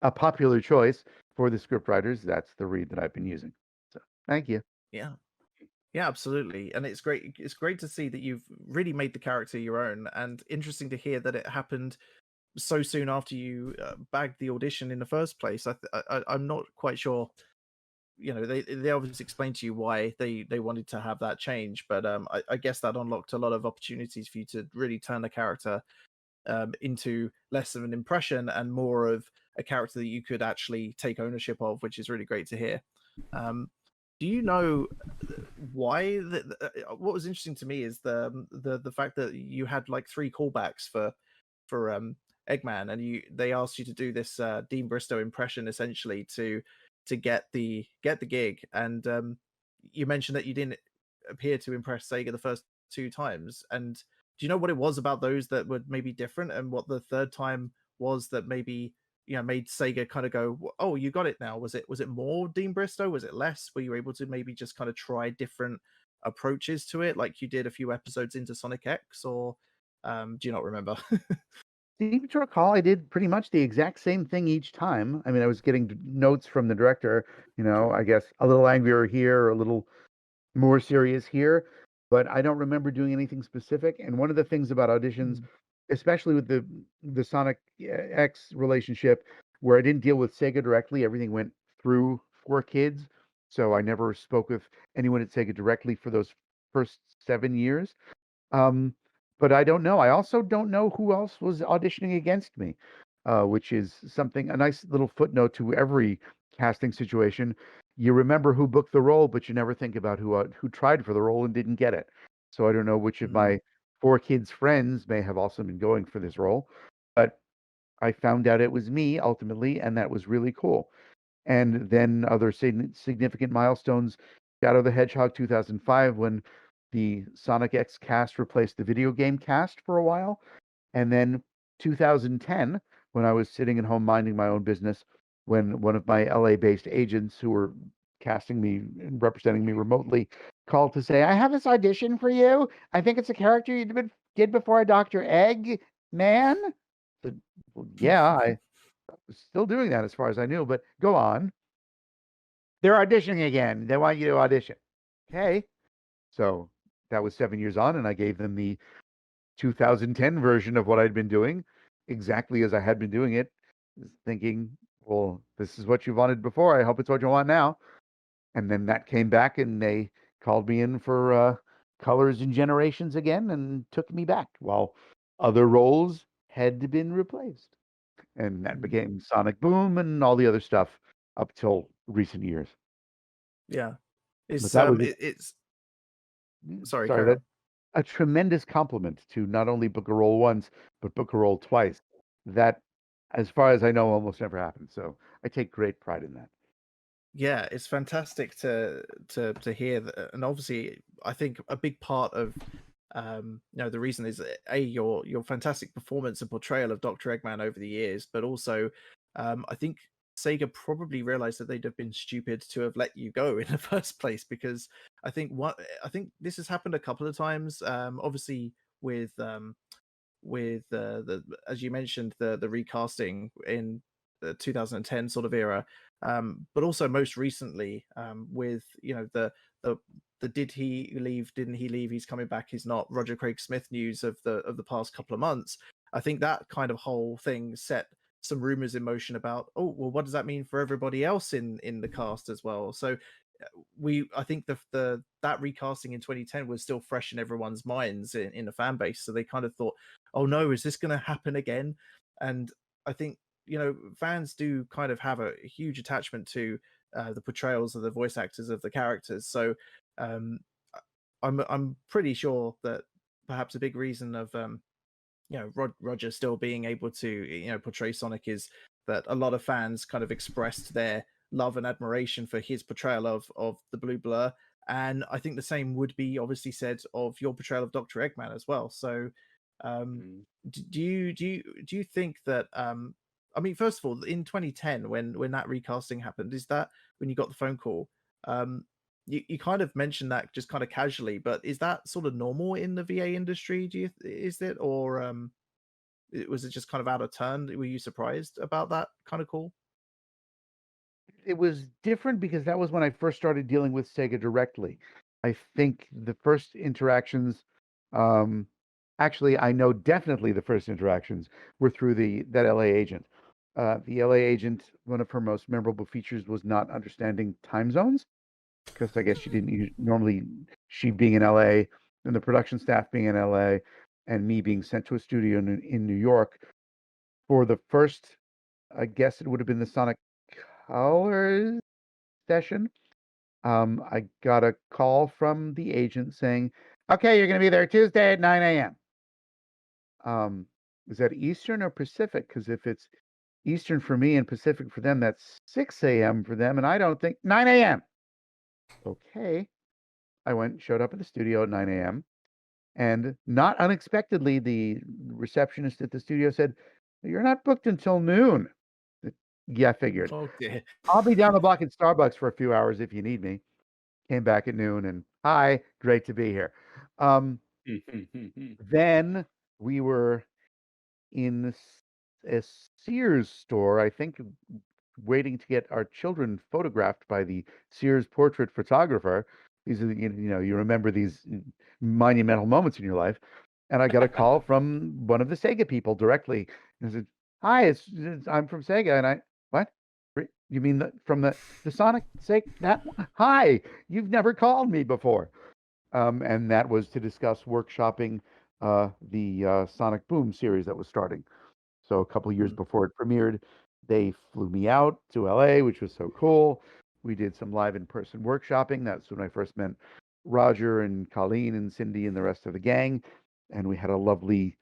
A: a popular choice for the script writers, that's the read that I've been using. So thank you.
C: Yeah. Yeah, absolutely. And it's great. It's great to see that you've really made the character your own, and interesting to hear that it happened so soon after you bagged the audition in the first place. I'm not quite sure. You know, they obviously explained to you why they wanted to have that change, but I guess that unlocked a lot of opportunities for you to really turn the character into less of an impression and more of a character that you could actually take ownership of, which is really great to hear. Do you know why? What was interesting to me is the fact that you had like 3 callbacks for Eggman, and they asked you to do this Dean Bristow impression essentially to get the gig, and you mentioned that you didn't appear to impress Sega the first 2 times. And do you know what it was about those that were maybe different, and what the third time was that maybe made Sega kind of go, "Oh, you got it now"? Was it more Dean Bristow? Was it less? Were you able to maybe just kind of try different approaches to it, like you did a few episodes into Sonic X, or do you not remember?
A: Seem to recall I did pretty much the exact same thing each time. I mean, I was getting notes from the director, I guess a little angrier here, a little more serious here, but I don't remember doing anything specific. And one of the things about auditions, especially with the Sonic X relationship, where I didn't deal with Sega directly, everything went through Four Kids. So I never spoke with anyone at Sega directly for those first 7 years. But I don't know. I also don't know who else was auditioning against me, which is a nice little footnote to every casting situation. You remember who booked the role, but you never think about who tried for the role and didn't get it. So I don't know which of my Four Kids friends may have also been going for this role, but I found out it was me ultimately, and that was really cool. And then other significant milestones, Shadow the Hedgehog 2005, when the Sonic X cast replaced the video game cast for a while. And then 2010, when I was sitting at home minding my own business, when one of my LA-based agents who were casting me and representing me remotely called to say, I have this audition for you. I think it's a character you did before Dr. Egg Man. I said, well, yeah, I was still doing that as far as I knew, but go on. They're auditioning again. They want you to audition. Okay. So that was 7 years on, and I gave them the 2010 version of what I'd been doing, exactly as I had been doing it, thinking, well, this is what you wanted before. I hope it's what you want now. And then that came back, and they called me in for Colors and Generations again and took me back while other roles had been replaced. And that became Sonic Boom and all the other stuff up till recent years.
C: Yeah.
A: But
C: It's
A: that was
C: it's sorry,
A: sorry,
C: carry on.
A: a tremendous compliment to not only book a role once, but book a role twice. That, as far as I know, almost never happened. So I take great pride in that.
C: Yeah, it's fantastic to hear that, and obviously, I think a big part of the reason is your fantastic performance and portrayal of Dr. Eggman over the years, but also, I think Sega probably realized that they'd have been stupid to have let you go in the first place, because I think this has happened a couple of times. Obviously with the as you mentioned, the recasting in the 2010 sort of era, but also most recently, with the did he leave, didn't he leave, he's coming back, he's not, Roger Craig Smith news of the past couple of months. I think that kind of whole thing set some rumors in motion about, oh well, what does that mean for everybody else in the cast as well? So I think the that recasting in 2010 was still fresh in everyone's minds in the fan base, so they kind of thought, oh no, is this going to happen again? And I think fans do kind of have a huge attachment to the portrayals of the voice actors of the characters. So um, I'm pretty sure that perhaps a big reason of Roger still being able to portray Sonic is that a lot of fans kind of expressed their love and admiration for his portrayal of the Blue Blur, and I think the same would be obviously said of your portrayal of Dr. Eggman as well. So do you think that I mean, first of all, in 2010 when that recasting happened, is that when you got the phone call, you kind of mentioned that just kind of casually, but is that sort of normal in the VA industry? Is it, or was it just kind of out of turn? Were you surprised about that kind of call?
A: It was different because that was when I first started dealing with Sega directly. I think the first interactions, um, actually, I know definitely the first interactions were through that LA agent. The LA agent, one of her most memorable features was not understanding time zones, because I guess she didn't normally, she being in LA and the production staff being in LA and me being sent to a studio in New York for the first, I guess it would have been the Sonic Colors session. I got a call from the agent saying, okay, you're going to be there Tuesday at 9 a.m. Is that Eastern or Pacific? Because if it's Eastern for me and Pacific for them, that's 6 a.m. for them. And I don't think 9 a.m. Okay. I showed up at the studio at 9 a.m. And not unexpectedly, the receptionist at the studio said, you're not booked until noon. Yeah, I figured.
C: Oh dear.
A: I'll be down the block at Starbucks for a few hours if you need me. Came back at noon and hi, great to be here. Then we were in a Sears store, I think, waiting to get our children photographed by the Sears portrait photographer. These are, you remember these monumental moments in your life. And I got a call from one of the Sega people directly. And I said, hi, I'm from Sega. And what? You mean from the Sonic Sega? That one? Hi, you've never called me before. And that was to discuss workshopping the Sonic Boom series that was starting. So a couple years before it premiered, they flew me out to LA, which was so cool. We did some live in-person workshopping. That's when I first met Roger and Colleen and Cindy and the rest of the gang. And we had a lovely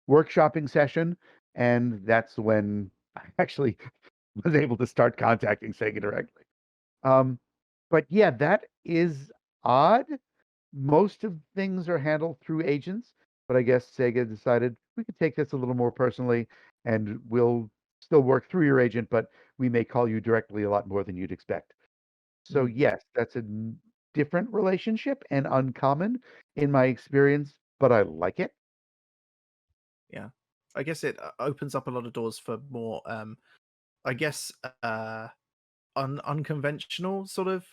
A: workshopping session. And that's when I actually was able to start contacting Sega directly. But yeah, that is odd most of things are handled through agents, but I guess Sega decided we could take this a little more personally, and we'll still work through your agent, but we may call you directly a lot more than you'd expect. So
C: Mm,
A: yes, that's a different relationship and uncommon in my experience, but I like it.
C: yeah. I guess it opens up a lot of doors for more, I guess, unconventional sort of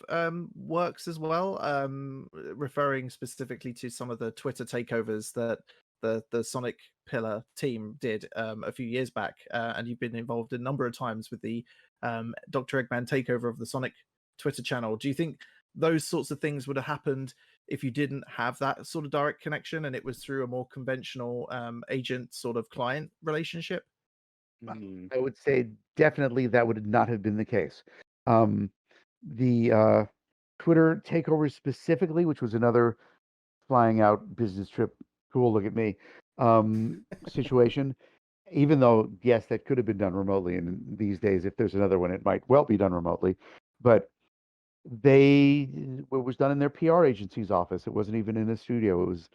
C: works as well. Referring specifically to some of the Twitter takeovers that the Sonic Pillar team did a few years back, and you've been involved a number of times with the Dr. Eggman takeover of the Sonic Twitter channel. Do you think those sorts of things would have happened if you didn't have that sort of direct connection and it was through a more conventional agent sort of client relationship?
D: Mm.
A: I would say definitely that would not have been the case. Um, the Twitter takeover specifically, which was another flying out business trip, cool, look at me, situation. Even though, yes, that could have been done remotely, and these days, if there's another one, it might well be done remotely. But it was done in their PR agency's office. It wasn't even in a studio. It was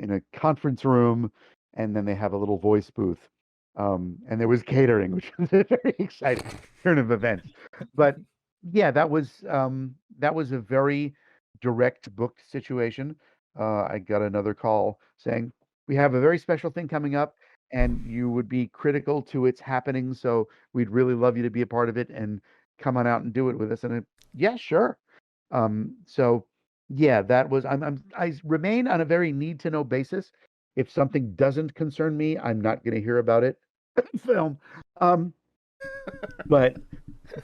A: in a conference room, and then they have a little voice booth. And there was catering, which was a very exciting turn of events. But yeah, that was a very direct booked situation. I got another call saying we have a very special thing coming up, and you would be critical to its happening. So we'd really love you to be a part of it and come on out and do it with us. And yeah, sure. So yeah, that was I remain on a very need to know basis. If something doesn't concern me, I'm not going to hear about it. Film. Um, but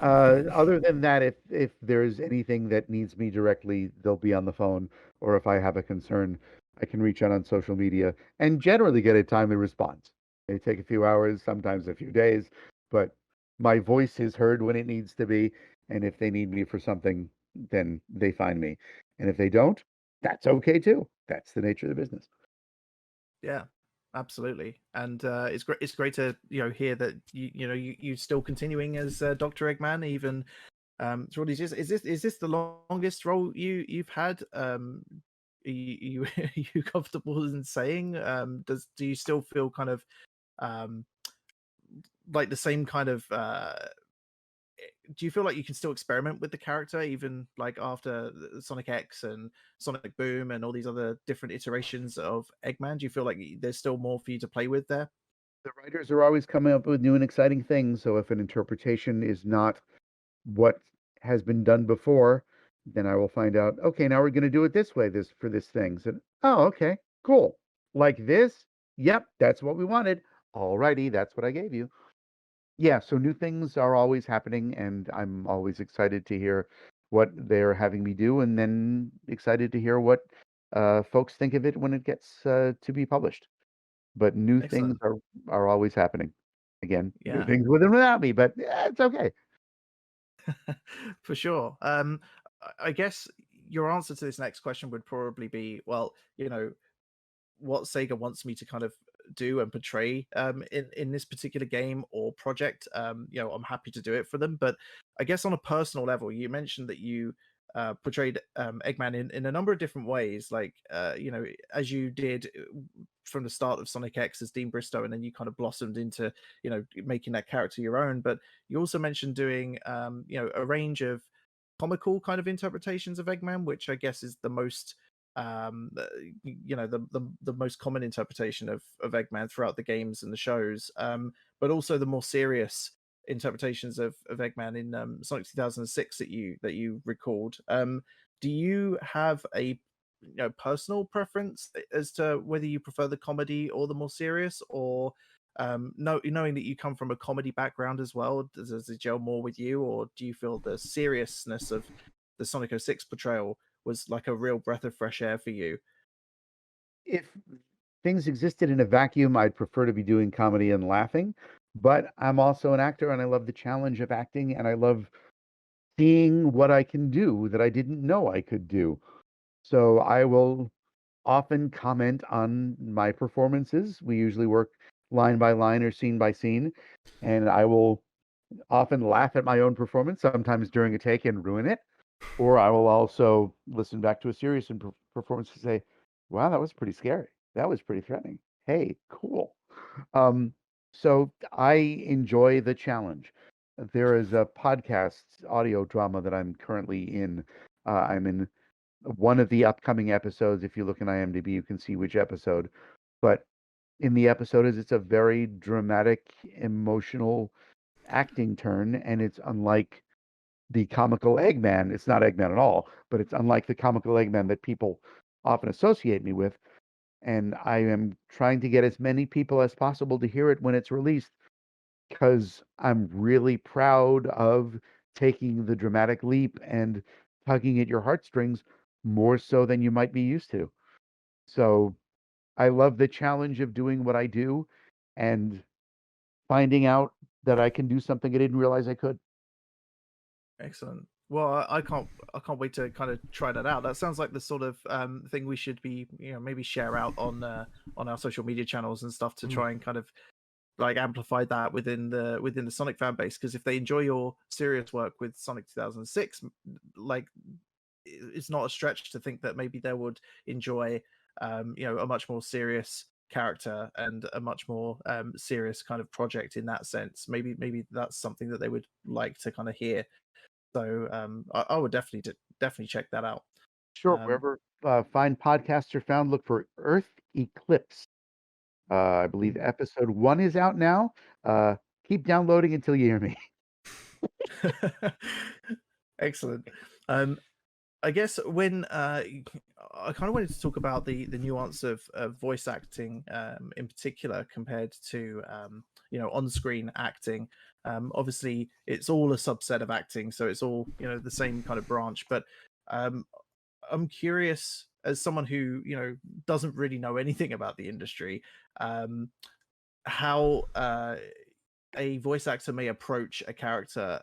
A: other than that, if there's anything that needs me directly, they'll be on the phone, or if I have a concern, I can reach out on social media and generally get a timely response. They take a few hours, sometimes a few days, but my voice is heard when it needs to be, and if they need me for something, then they find me. And if they don't, that's okay too. That's the nature of the business.
C: Yeah, absolutely. And it's great. It's great to hear that you still continuing as Dr. Eggman even through all these years. Is this the longest role you've had? Are you comfortable in saying? Do you still feel kind of um, like the same kind of? Do you feel like you can still experiment with the character even like after Sonic X and Sonic Boom and all these other different iterations of Eggman? Do you feel like there's still more for you to play with there?
A: The writers are always coming up with new and exciting things, so if an interpretation is not what has been done before, then I will find out, okay, now we're going to do it this way for this thing. So, oh, okay, cool. Like this? Yep, that's what we wanted. Alrighty, that's what I gave you. Yeah, so new things are always happening, and I'm always excited to hear what they're having me do, and then excited to hear what folks think of it when it gets to be published. But new things
C: Excellent.
A: are always happening. Again, new
C: Yeah.
A: things with and without me, but yeah, it's okay.
C: For sure. I guess your answer to this next question would probably be, well, what Sega wants me to kind of do and portray in this particular game or project. I'm happy to do it for them. But I guess on a personal level, you mentioned that you portrayed Eggman in a number of different ways, like as you did from the start of Sonic X as Dean Bristow, and then you kind of blossomed into making that character your own. But you also mentioned doing a range of comical kind of interpretations of Eggman, which I guess is the most the most common interpretation of Eggman throughout the games and the shows, but also the more serious interpretations of Eggman in Sonic 2006 that you recalled. Do you have a personal preference as to whether you prefer the comedy or the more serious, or knowing that you come from a comedy background as well, does it gel more with you, or do you feel the seriousness of the Sonic 06 portrayal was like a real breath of fresh air for you?
A: If things existed in a vacuum, I'd prefer to be doing comedy and laughing. But I'm also an actor and I love the challenge of acting and I love seeing what I can do that I didn't know I could do. So I will often comment on my performances. We usually work line by line or scene by scene, and I will often laugh at my own performance, sometimes during a take and ruin it, or I will also listen back to a serious performance to say, wow, that was pretty scary. That was pretty threatening. Hey, cool. Um, so I enjoy the challenge. There is a podcast audio drama that I'm currently in. I'm in one of the upcoming episodes. If you look in IMDb, you can see which episode. But in the episode is it's a very dramatic, emotional acting turn, and it's unlike the comical Eggman. It's not Eggman at all, but it's unlike the comical Eggman that people often associate me with. And I am trying to get as many people as possible to hear it when it's released because I'm really proud of taking the dramatic leap and tugging at your heartstrings more so than you might be used to. So I love the challenge of doing what I do and finding out that I can do something I didn't realize I could.
C: Excellent. Well, I can't wait to kind of try that out. That sounds like the sort of thing we should be, maybe share out on our social media channels and stuff to try and kind of like amplify that within the Sonic fan base. Because if they enjoy your serious work with Sonic 2006, like it's not a stretch to think that maybe they would enjoy, a much more serious character and a much more serious kind of project in that sense. Maybe that's something that they would like to kind of hear. So I would definitely check that out.
A: Sure,
C: Um,
A: wherever fine podcasts are found, look for Earth Eclipse. I believe
C: mm.
A: episode 1 is out now. Keep downloading until you hear me.
C: Excellent. I guess when I kind of wanted to talk about the nuance of voice acting in particular compared to on-screen acting. Obviously, it's all a subset of acting, so it's all the same kind of branch. But um, I'm curious, as someone who doesn't really know anything about the industry, how a voice actor may approach a character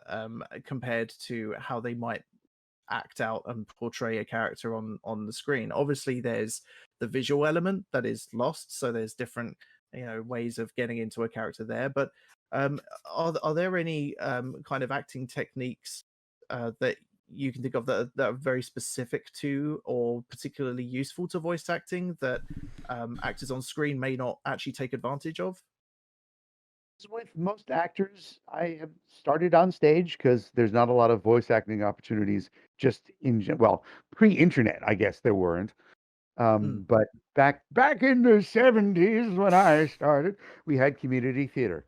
C: compared to how they might act out and portray a character on the screen. Obviously, there's the visual element that is lost, so there's different ways of getting into a character there. But are there any kind of acting techniques that you can think of that are very specific to or particularly useful to voice acting that actors on screen may not actually take advantage of?
A: With most actors, I have started on stage because there's not a lot of voice acting opportunities just well, pre-internet, I guess there weren't.
C: Mm,
A: But back in the 70s when I started, we had community theater,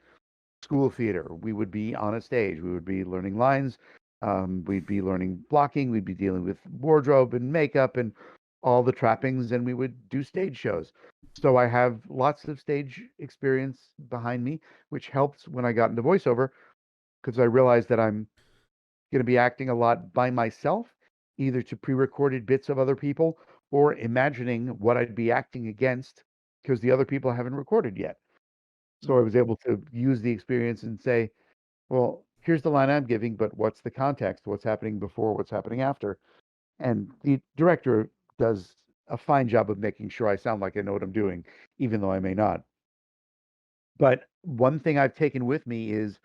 A: school theater. We would be on a stage. We would be learning lines. We'd be learning blocking. We'd be dealing with wardrobe and makeup and all the trappings, and we would do stage shows. So I have lots of stage experience behind me, which helped when I got into voiceover because I realized that I'm going to be acting a lot by myself, either to pre-recorded bits of other people or imagining what I'd be acting against because the other people haven't recorded yet. So I
C: mm,
A: was able to use the experience and say, well, here's the line I'm giving, but what's the context? What's happening before? What's happening after? And the director does a fine job of making sure I sound like I know what I'm doing, even though I may not. But one thing I've taken with me is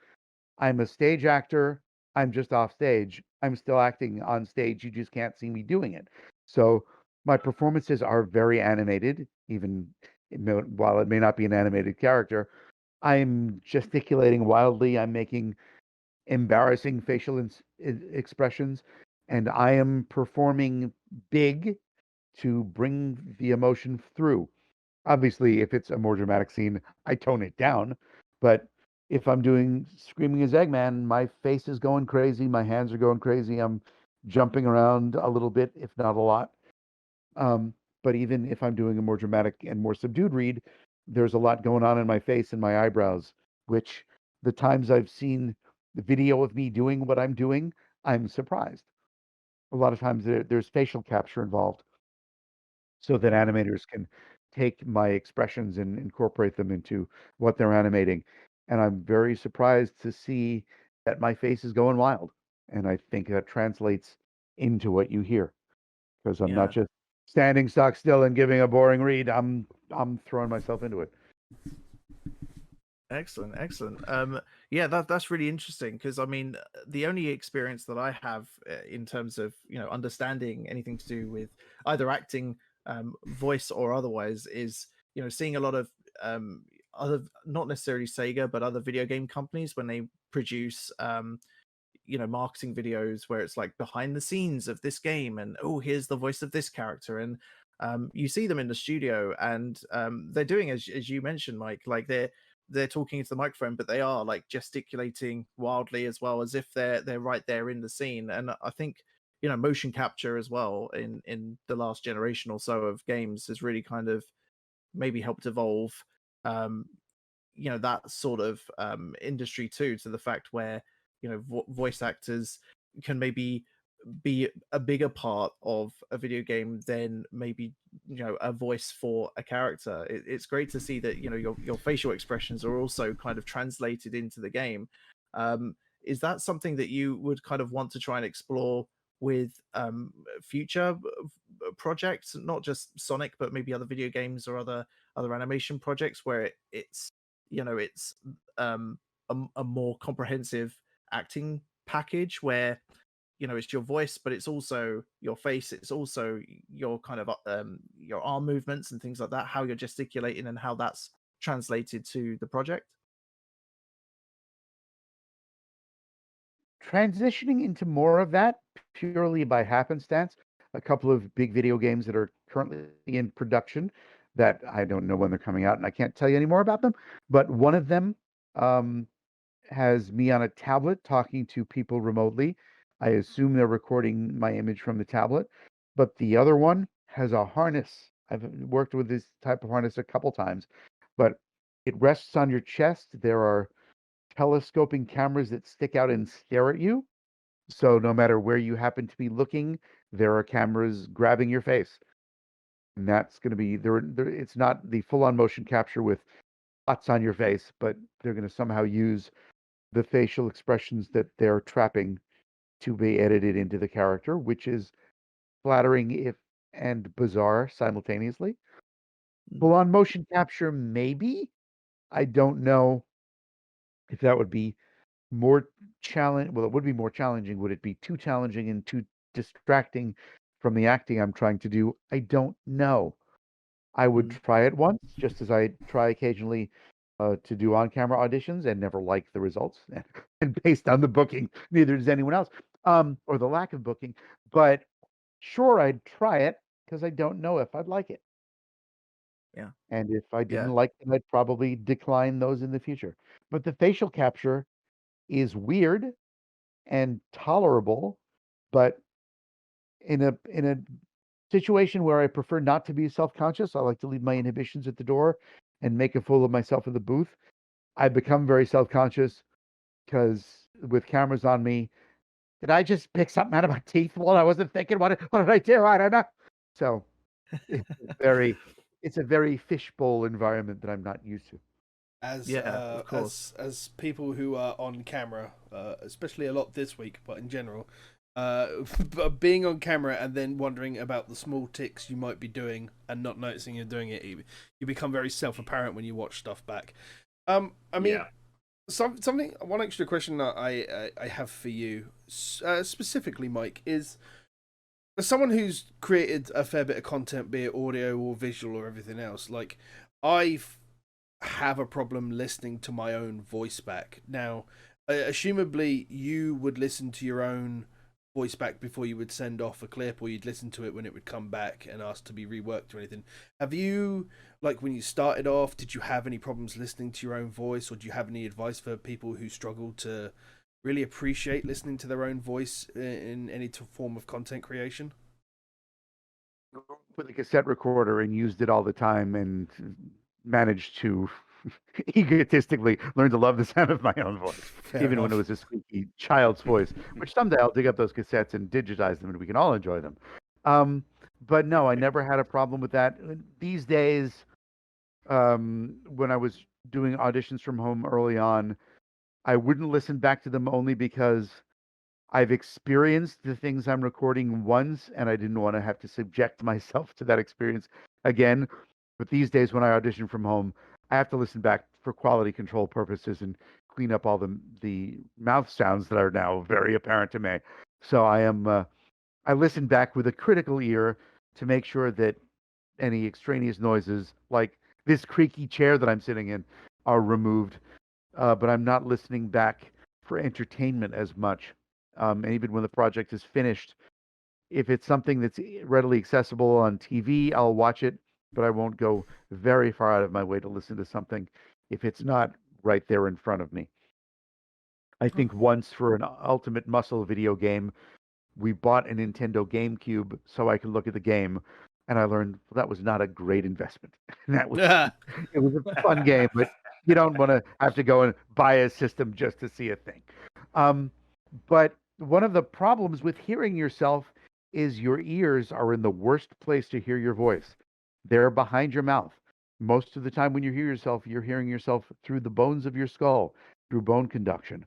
A: I'm a stage actor. I'm just off stage. I'm still acting on stage. You just can't see me doing it. So my performances are very animated, even while it may not be an animated character. I'm gesticulating wildly. I'm making embarrassing facial expressions, and I am performing big to bring the emotion through. Obviously, if it's a more dramatic scene, I tone it down. But if I'm doing Screaming as Eggman, my face is going crazy, my hands are going crazy, I'm jumping around a little bit, if not a lot. Um, but even if I'm doing a more dramatic and more subdued read, there's a lot going on in my face and my eyebrows, which the times I've seen the video of me doing what I'm doing, I'm surprised. A lot of times there's facial capture involved so that
C: mm.
A: animators can take my expressions and incorporate them into what they're animating. And I'm very surprised to see that my face is going wild. And I think that translates into what you hear because I'm not
C: Yeah.
A: just standing stock still and giving a boring read. I'm throwing myself into it.
C: Excellent, excellent. Yeah, that's really interesting because I mean, the only experience that I have in terms of understanding anything to do with either acting voice or otherwise, is seeing a lot of other, not necessarily Sega, but other video game companies when they produce marketing videos where it's like behind the scenes of this game, and oh, here's the voice of this character, and you see them in the studio, and they're doing as you mentioned, Mike, like they're talking into the microphone, but they are like gesticulating wildly as well, as if they're right there in the scene. And I think motion capture as well in the last generation or so of games has really kind of maybe helped evolve um that sort of industry too, to the fact where voice actors can maybe be a bigger part of a video game than maybe a voice for a character. It's great to see that your facial expressions are also kind of translated into the game. Is that something that you would kind of want to try and explore with future projects, not just Sonic, but maybe other video games or other animation projects, where it's it's a more comprehensive acting package where it's your voice, but it's also your face, it's also your kind of your arm movements and things like that, how you're gesticulating and how that's translated to the project?
A: Transitioning into more of that purely by happenstance. A couple of big video games that are currently in production that I don't know when they're coming out, and I can't tell you any more about them. But one of them um, has me on a tablet talking to people remotely. I assume they're recording my image from the tablet. But the other one has a harness. I've worked with this type of harness a couple times, but it rests on your chest. There are telescoping cameras that stick out and stare at you. So no matter where you happen to be looking, there are cameras grabbing your face. And that's going to be there. It's not the full-on motion capture with dots on your face, but they're going to somehow use the facial expressions that they're trapping to be edited into the character, which is flattering if and bizarre simultaneously. Full-on motion capture, maybe. I don't know if that would be more challenge. Well, it would be more challenging. Would it be too challenging and too distracting from the acting I'm trying to do? I don't know. I would try it once, just as I try occasionally to do on-camera auditions and never like the results. And based on the booking, neither does anyone else, or the lack of booking. But sure, I'd try it because I don't know if I'd like it.
C: Yeah.
A: And if I didn't
C: Yeah.
A: like it, I'd probably decline those in the future. But the facial capture is weird and tolerable, but in a situation where I prefer not to be self-conscious, I like to leave my inhibitions at the door and make a fool of myself in the booth. I become very self-conscious because with cameras on me, did I just pick something out of my teeth while I wasn't thinking? What did I do? I don't know. So it's a very fishbowl environment that I'm not used to.
B: As
C: Yeah, of course.
B: as people who are on camera, especially a lot this week, but in general, but being on camera and then wondering about the small ticks you might be doing and not noticing you're doing it, you become very self-apparent when you watch stuff back. I mean,
D: Yeah.
B: something. One extra question that I have for you, specifically, Mike, is as someone who's created a fair bit of content, be it audio or visual or everything else. Like, I have a problem listening to my own voice back. Now, assumably, you would listen to your own voice back before you would send off a clip, or you'd listen to it when it would come back and ask to be reworked or anything. Have you, like, when you started off, did you have any problems listening to your own voice, or do you have any advice for people who struggle to really appreciate listening to their own voice in any form of content creation?
A: With a cassette recorder and used it all the time and managed to egotistically learn to love the sound of my own voice,
B: Fair
A: even when it
B: enough.
A: was a squeaky child's voice, which someday I'll dig up those cassettes and digitize them and we can all enjoy them. But no, I never had a problem with that. These days, when I was doing auditions from home early on, I wouldn't listen back to them only because I've experienced the things I'm recording once, and I didn't want to have to subject myself to that experience again. But these days, when I audition from home, I have to listen back for quality control purposes and clean up all the mouth sounds that are now very apparent to me. So I listen back with a critical ear to make sure that any extraneous noises, like this creaky chair that I'm sitting in, are removed. But I'm not listening back for entertainment as much. And even when the project is finished, if it's something that's readily accessible on TV, I'll watch it, but I won't go very far out of my way to listen to something if it's not right there in front of me. I think once for an Ultimate Muscle video game, we bought a Nintendo GameCube so I could look at the game, and I learned that was not a great investment. That was it was a fun game, but you don't want to have to go and buy a system just to see a thing. But one of the problems with hearing yourself is your ears are in the worst place to hear your voice. They're behind your mouth. Most of the time when you hear yourself, you're hearing yourself through the bones of your skull, through bone conduction.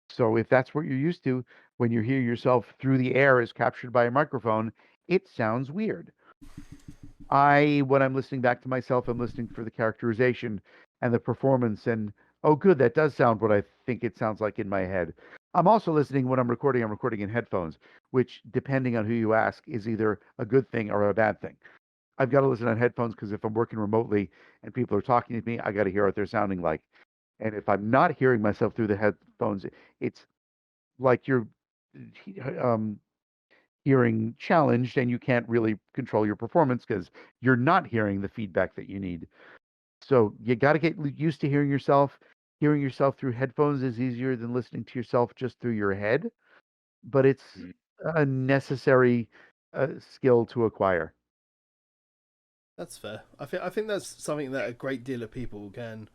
A: So if that's what you're used to, when you hear yourself through the air as captured by a microphone, it sounds weird. When I'm listening back to myself, I'm listening for the characterization and the performance. And oh, good, that does sound what I think it sounds like in my head. I'm also listening when I'm recording in headphones, which, depending on who you ask, is either a good thing or a bad thing. I've got to listen on headphones because if I'm working remotely and people are talking to me, I got to hear what they're sounding like. And if I'm not hearing myself through the headphones, it's like you're um, hearing challenged and you can't really control your performance because you're not hearing the feedback that you need. So you got to get used to hearing yourself. Hearing yourself through headphones is easier than listening to yourself just through your head, but it's a necessary skill to acquire.
B: That's fair. I think that's something that a great deal of people can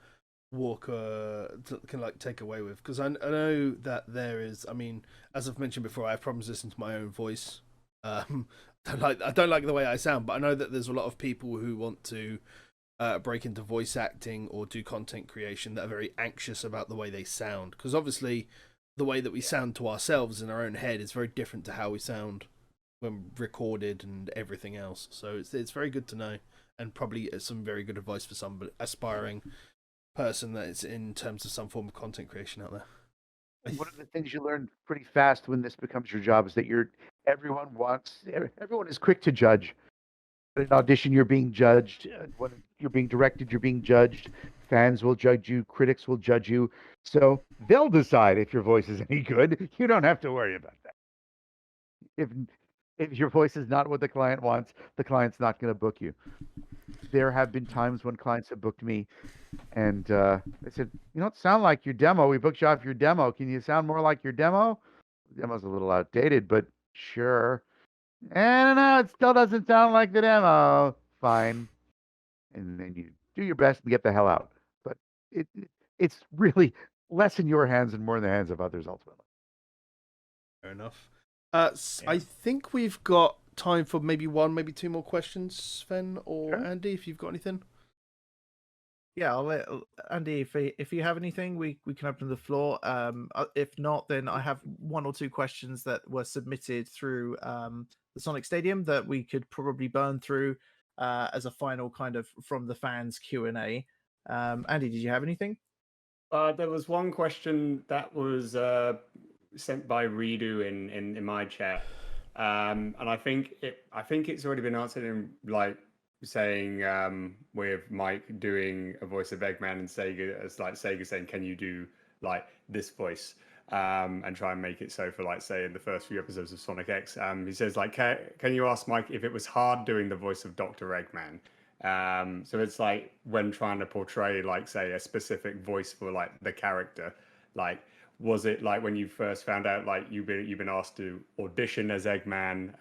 B: can like take away with, because I know that there is. I mean, as I've mentioned before, I have problems listening to my own voice. I don't like the way I sound, but I know that there's a lot of people who want to break into voice acting or do content creation that are very anxious about the way they sound, because obviously the way that we sound to ourselves in our own head is very different to how we sound when recorded and everything else. So it's very good to know, and probably some very good advice for some aspiring person that is in terms of some form of content creation out there.
A: One of the things you learn pretty fast when this becomes your job is that everyone is quick to judge. At an audition, you're being judged. When you're being directed, you're being judged. Fans will judge you. Critics will judge you. So they'll decide if your voice is any good. You don't have to worry about that. If if your voice is not what the client wants, the client's not going to book you. There have been times when clients have booked me and they said, "You don't sound like your demo. We booked you off your demo. Can you sound more like your demo?" The demo's a little outdated, but sure. And no, it still doesn't sound like the demo. Fine. And then you do your best and get the hell out. But it's really less in your hands and more in the hands of others ultimately.
B: Fair enough. I think we've got time for maybe one, maybe two more questions, Sven or
A: Sure.
B: Andy, if you've got anything.
C: Yeah, I'll let Andy, if you have anything, we can open the floor. If not, then I have one or two questions that were submitted through the Sonic Stadium that we could probably burn through as a final kind of from the fans Q&A. Andy, did you have anything?
D: There was one question that was sent by Redo in my chat, and I think it's already been answered in like saying with Mike doing a voice of Eggman and Sega, as like Sega saying, "Can you do like this voice?" And try and make it so for like say in the first few episodes of Sonic X. He says like, "Can you ask Mike if it was hard doing the voice of Dr. Eggman?" So it's like when trying to portray like say a specific voice for like the character, like was it like when you first found out like you've been asked to audition as Eggman,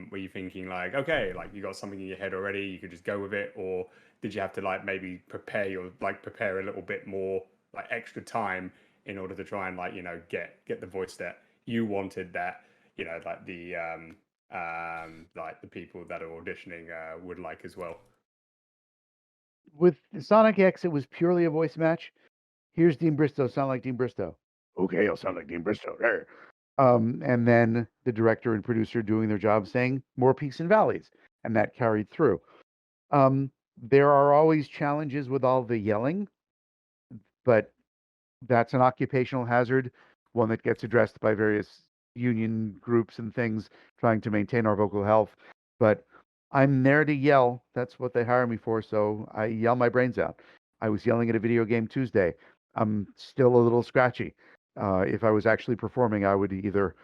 D: were you thinking like, okay, like you got something in your head already, you could just go with it, or did you have to like maybe prepare a little bit more like extra time in order to try and like get the voice that you wanted, that like the people that are auditioning would like as well?
A: With Sonic X, it was purely a voice match. Here's Dean Bristow, sound like Dean Bristow. Okay, I'll sound like Dean Bristow. There. And then the director and producer doing their job saying more peaks and valleys, and that carried through. There are always challenges with all the yelling, but that's an occupational hazard, one that gets addressed by various union groups and things trying to maintain our vocal health. But I'm there to yell. That's what they hire me for. So I yell my brains out. I was yelling at a video game Tuesday. I'm still a little scratchy. If I was actually performing, I would either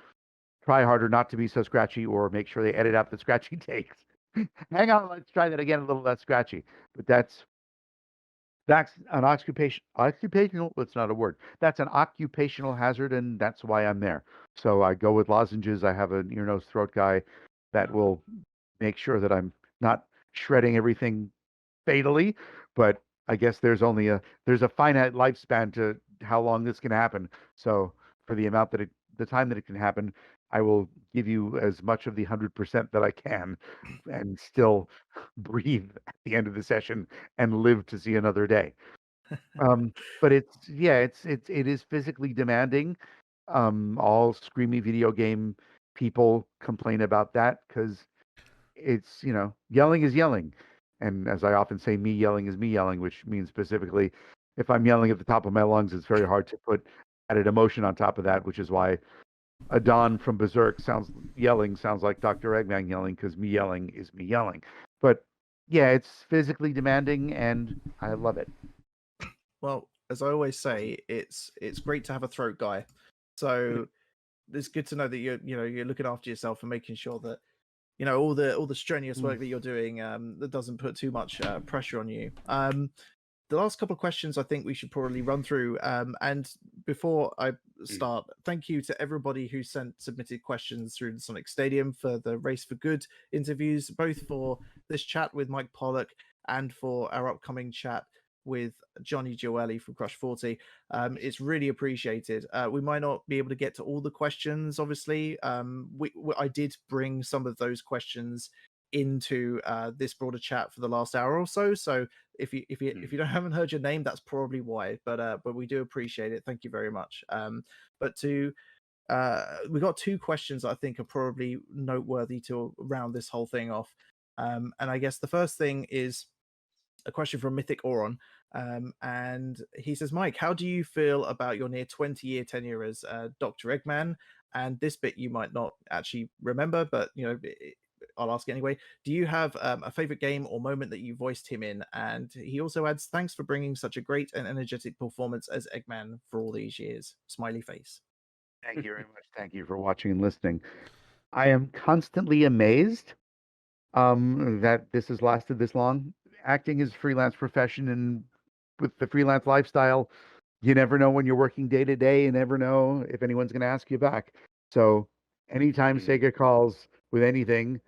A: try harder not to be so scratchy or make sure they edit out the scratchy takes. Hang on, let's try that again, a little less scratchy. But that's an occupational, it's not a word. That's an occupational hazard, and that's why I'm there. So I go with lozenges. I have an ear, nose, throat guy that will make sure that I'm not shredding everything fatally, but I guess there's a finite lifespan to how long this can happen. So for the time that it can happen, I will give you as much of the 100% that I can, and still breathe at the end of the session and live to see another day. But it is physically demanding. All screamy video game people complain about that because it's, yelling is yelling. And as I often say, me yelling is me yelling, which means specifically if I'm yelling at the top of my lungs, it's very hard to put added emotion on top of that, which is why Adon from Berserk sounds like Dr. Eggman yelling, because me yelling is me yelling. But yeah, it's physically demanding and I love it.
C: Well, as I always say, it's great to have a throat guy. So it's good to know that you're looking after yourself and making sure that all the strenuous work that you're doing that doesn't put too much pressure on you. The last couple of questions I think we should probably run through. And before I start, thank you to everybody who submitted questions through the Sonic Stadium for the Race for Good interviews, both for this chat with Mike Pollock and for our upcoming chat with Johnny Joeli from Crush 40. It's really appreciated. We might not be able to get to all the questions, obviously. I did bring some of those questions into this broader chat for the last hour or so. So if you haven't heard your name, that's probably why. But we do appreciate it. Thank you very much. We got two questions that I think are probably noteworthy to round this whole thing off. And I guess the first thing is a question from Mythic Oron. And he says, Mike, how do you feel about your near 20-year tenure as Dr. Eggman? And this bit you might not actually remember, but I'll ask anyway. Do you have a favorite game or moment that you voiced him in? And he also adds, thanks for bringing such a great and energetic performance as Eggman for all these years. Smiley face.
A: Thank you very much. Thank you for watching and listening. I am constantly amazed that this has lasted this long. Acting is a freelance profession, and with the freelance lifestyle, you never know when you're working day to day. You never know if anyone's going to ask you back. So anytime Sega calls with anything,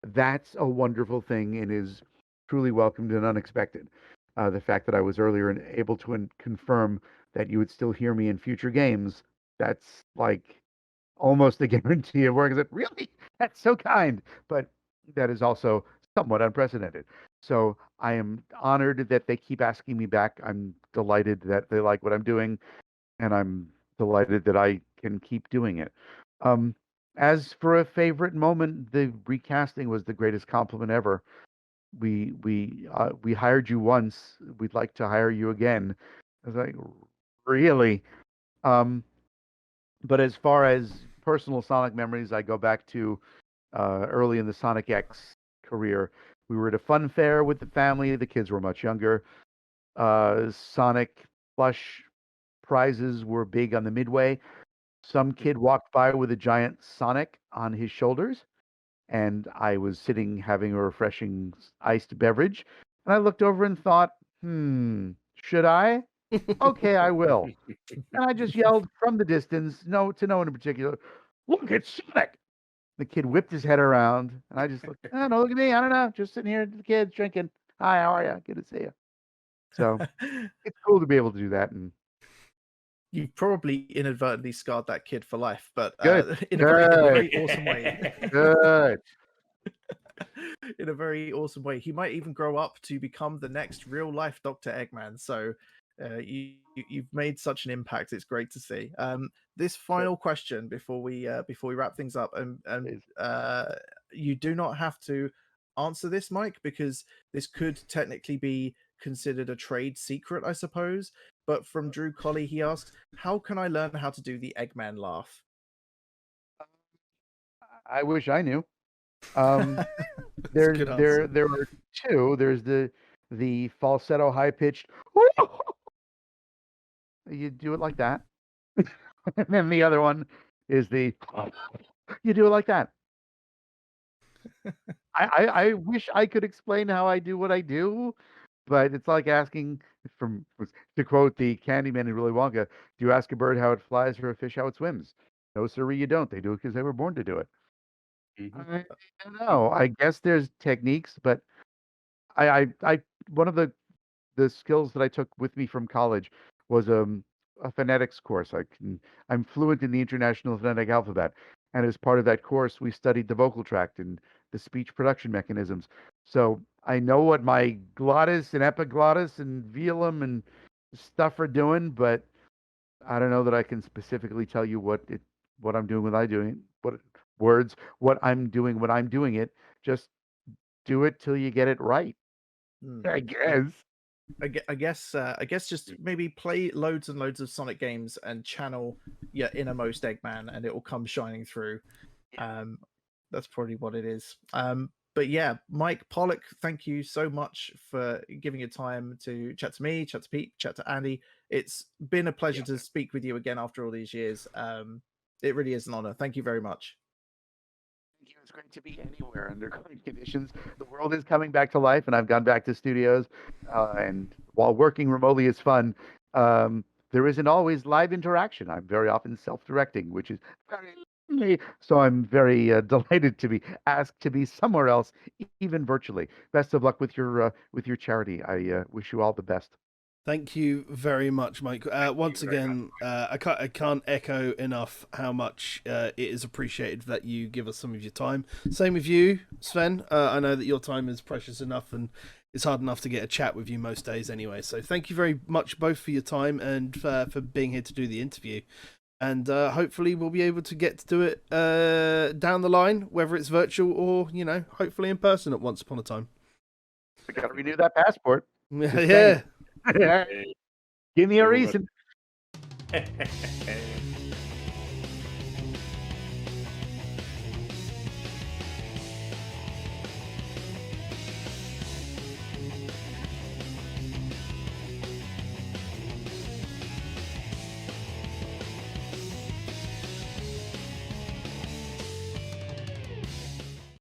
A: that's a wonderful thing and is truly welcomed and unexpected. The fact that I was earlier able to confirm that you would still hear me in future games, that's like almost a guarantee of work. Is it really? That's so kind. But that is also somewhat unprecedented. So I am honored that they keep asking me back. I'm delighted that they like what I'm doing, and I'm delighted that I can keep doing it. As for a favorite moment, the recasting was the greatest compliment ever. We hired you once. We'd like to hire you again. I was like, really? But as far as personal Sonic memories, I go back to early in the Sonic X career. We were at a fun fair with the family. The kids were much younger. Sonic plush prizes were big on the Midway. Some kid walked by with a giant Sonic on his shoulders, and I was sitting having a refreshing iced beverage. And I looked over and thought, should I? Okay, I will. And I just yelled from the distance, no one in particular, look, it's Sonic. The kid whipped his head around, and I just looked, oh, no, look at me. I don't know. Just sitting here with the kids drinking. Hi, how are you? Good to see you. So it's cool to be able to do that. And
C: you probably inadvertently scarred that kid for life, but
A: good.
C: in a very awesome way.
A: Good.
C: In a very awesome way. He might even grow up to become the next real life Dr. Eggman. So you've made such an impact. It's great to see. This final question before we wrap things up, and you do not have to answer this, Mike, because this could technically be considered a trade secret, I suppose. But from Drew Colley, he asks, how can I learn how to do the Eggman laugh?
A: I wish I knew.
B: That's a good answer.
A: there are two. There's the falsetto high pitched. You do it like that, and then the other one is the you do it like that. I wish I could explain how I do what I do, but it's like asking to quote the Candyman in Willy Wonka, do you ask a bird how it flies or a fish how it swims? No, sir, you don't. They do it because they were born to do it.
D: Mhm.
A: I don't know. I guess there's techniques, but I one of the skills that I took with me from college was a phonetics course. I'm fluent in the International Phonetic Alphabet, and as part of that course, we studied the vocal tract and the speech production mechanisms. So I know what my glottis and epiglottis and velum and stuff are doing, but I don't know that I can specifically tell you what I'm doing when I doing what words what I'm doing when I'm doing it. Just do it till you get it right,
C: Hmm.
A: I guess.
C: I guess just maybe play loads and loads of Sonic games and channel your innermost Eggman, and it will come shining through. That's probably what it is. But yeah, Mike, Pollock, thank you so much for giving your time to chat to me, chat to Pete, chat to Andy. It's been a pleasure to speak with you again after all these years. It really is an honor. Thank you very much.
A: Thank you. It's great to be anywhere under current conditions. The world is coming back to life, and I've gone back to studios. And while working remotely is fun, there isn't always live interaction. I'm very often self-directing, which is very me. So I'm very delighted to be asked to be somewhere else, even virtually. Best of luck with your charity. I wish you all the best.
B: Thank you very much, Mike. Once
D: very
B: again, I can't echo enough how much it is appreciated that you give us some of your time. Same with you, Sven. I know that your time is precious enough, and it's hard enough to get a chat with you most days anyway. So thank you very much both for your time and for being here to do the interview. And hopefully we'll be able to get to do it down the line, whether it's virtual or hopefully in person at once upon a time.
A: We got to renew that passport.
B: Yeah.
A: Give me a
D: Cool,
A: reason.
D: but-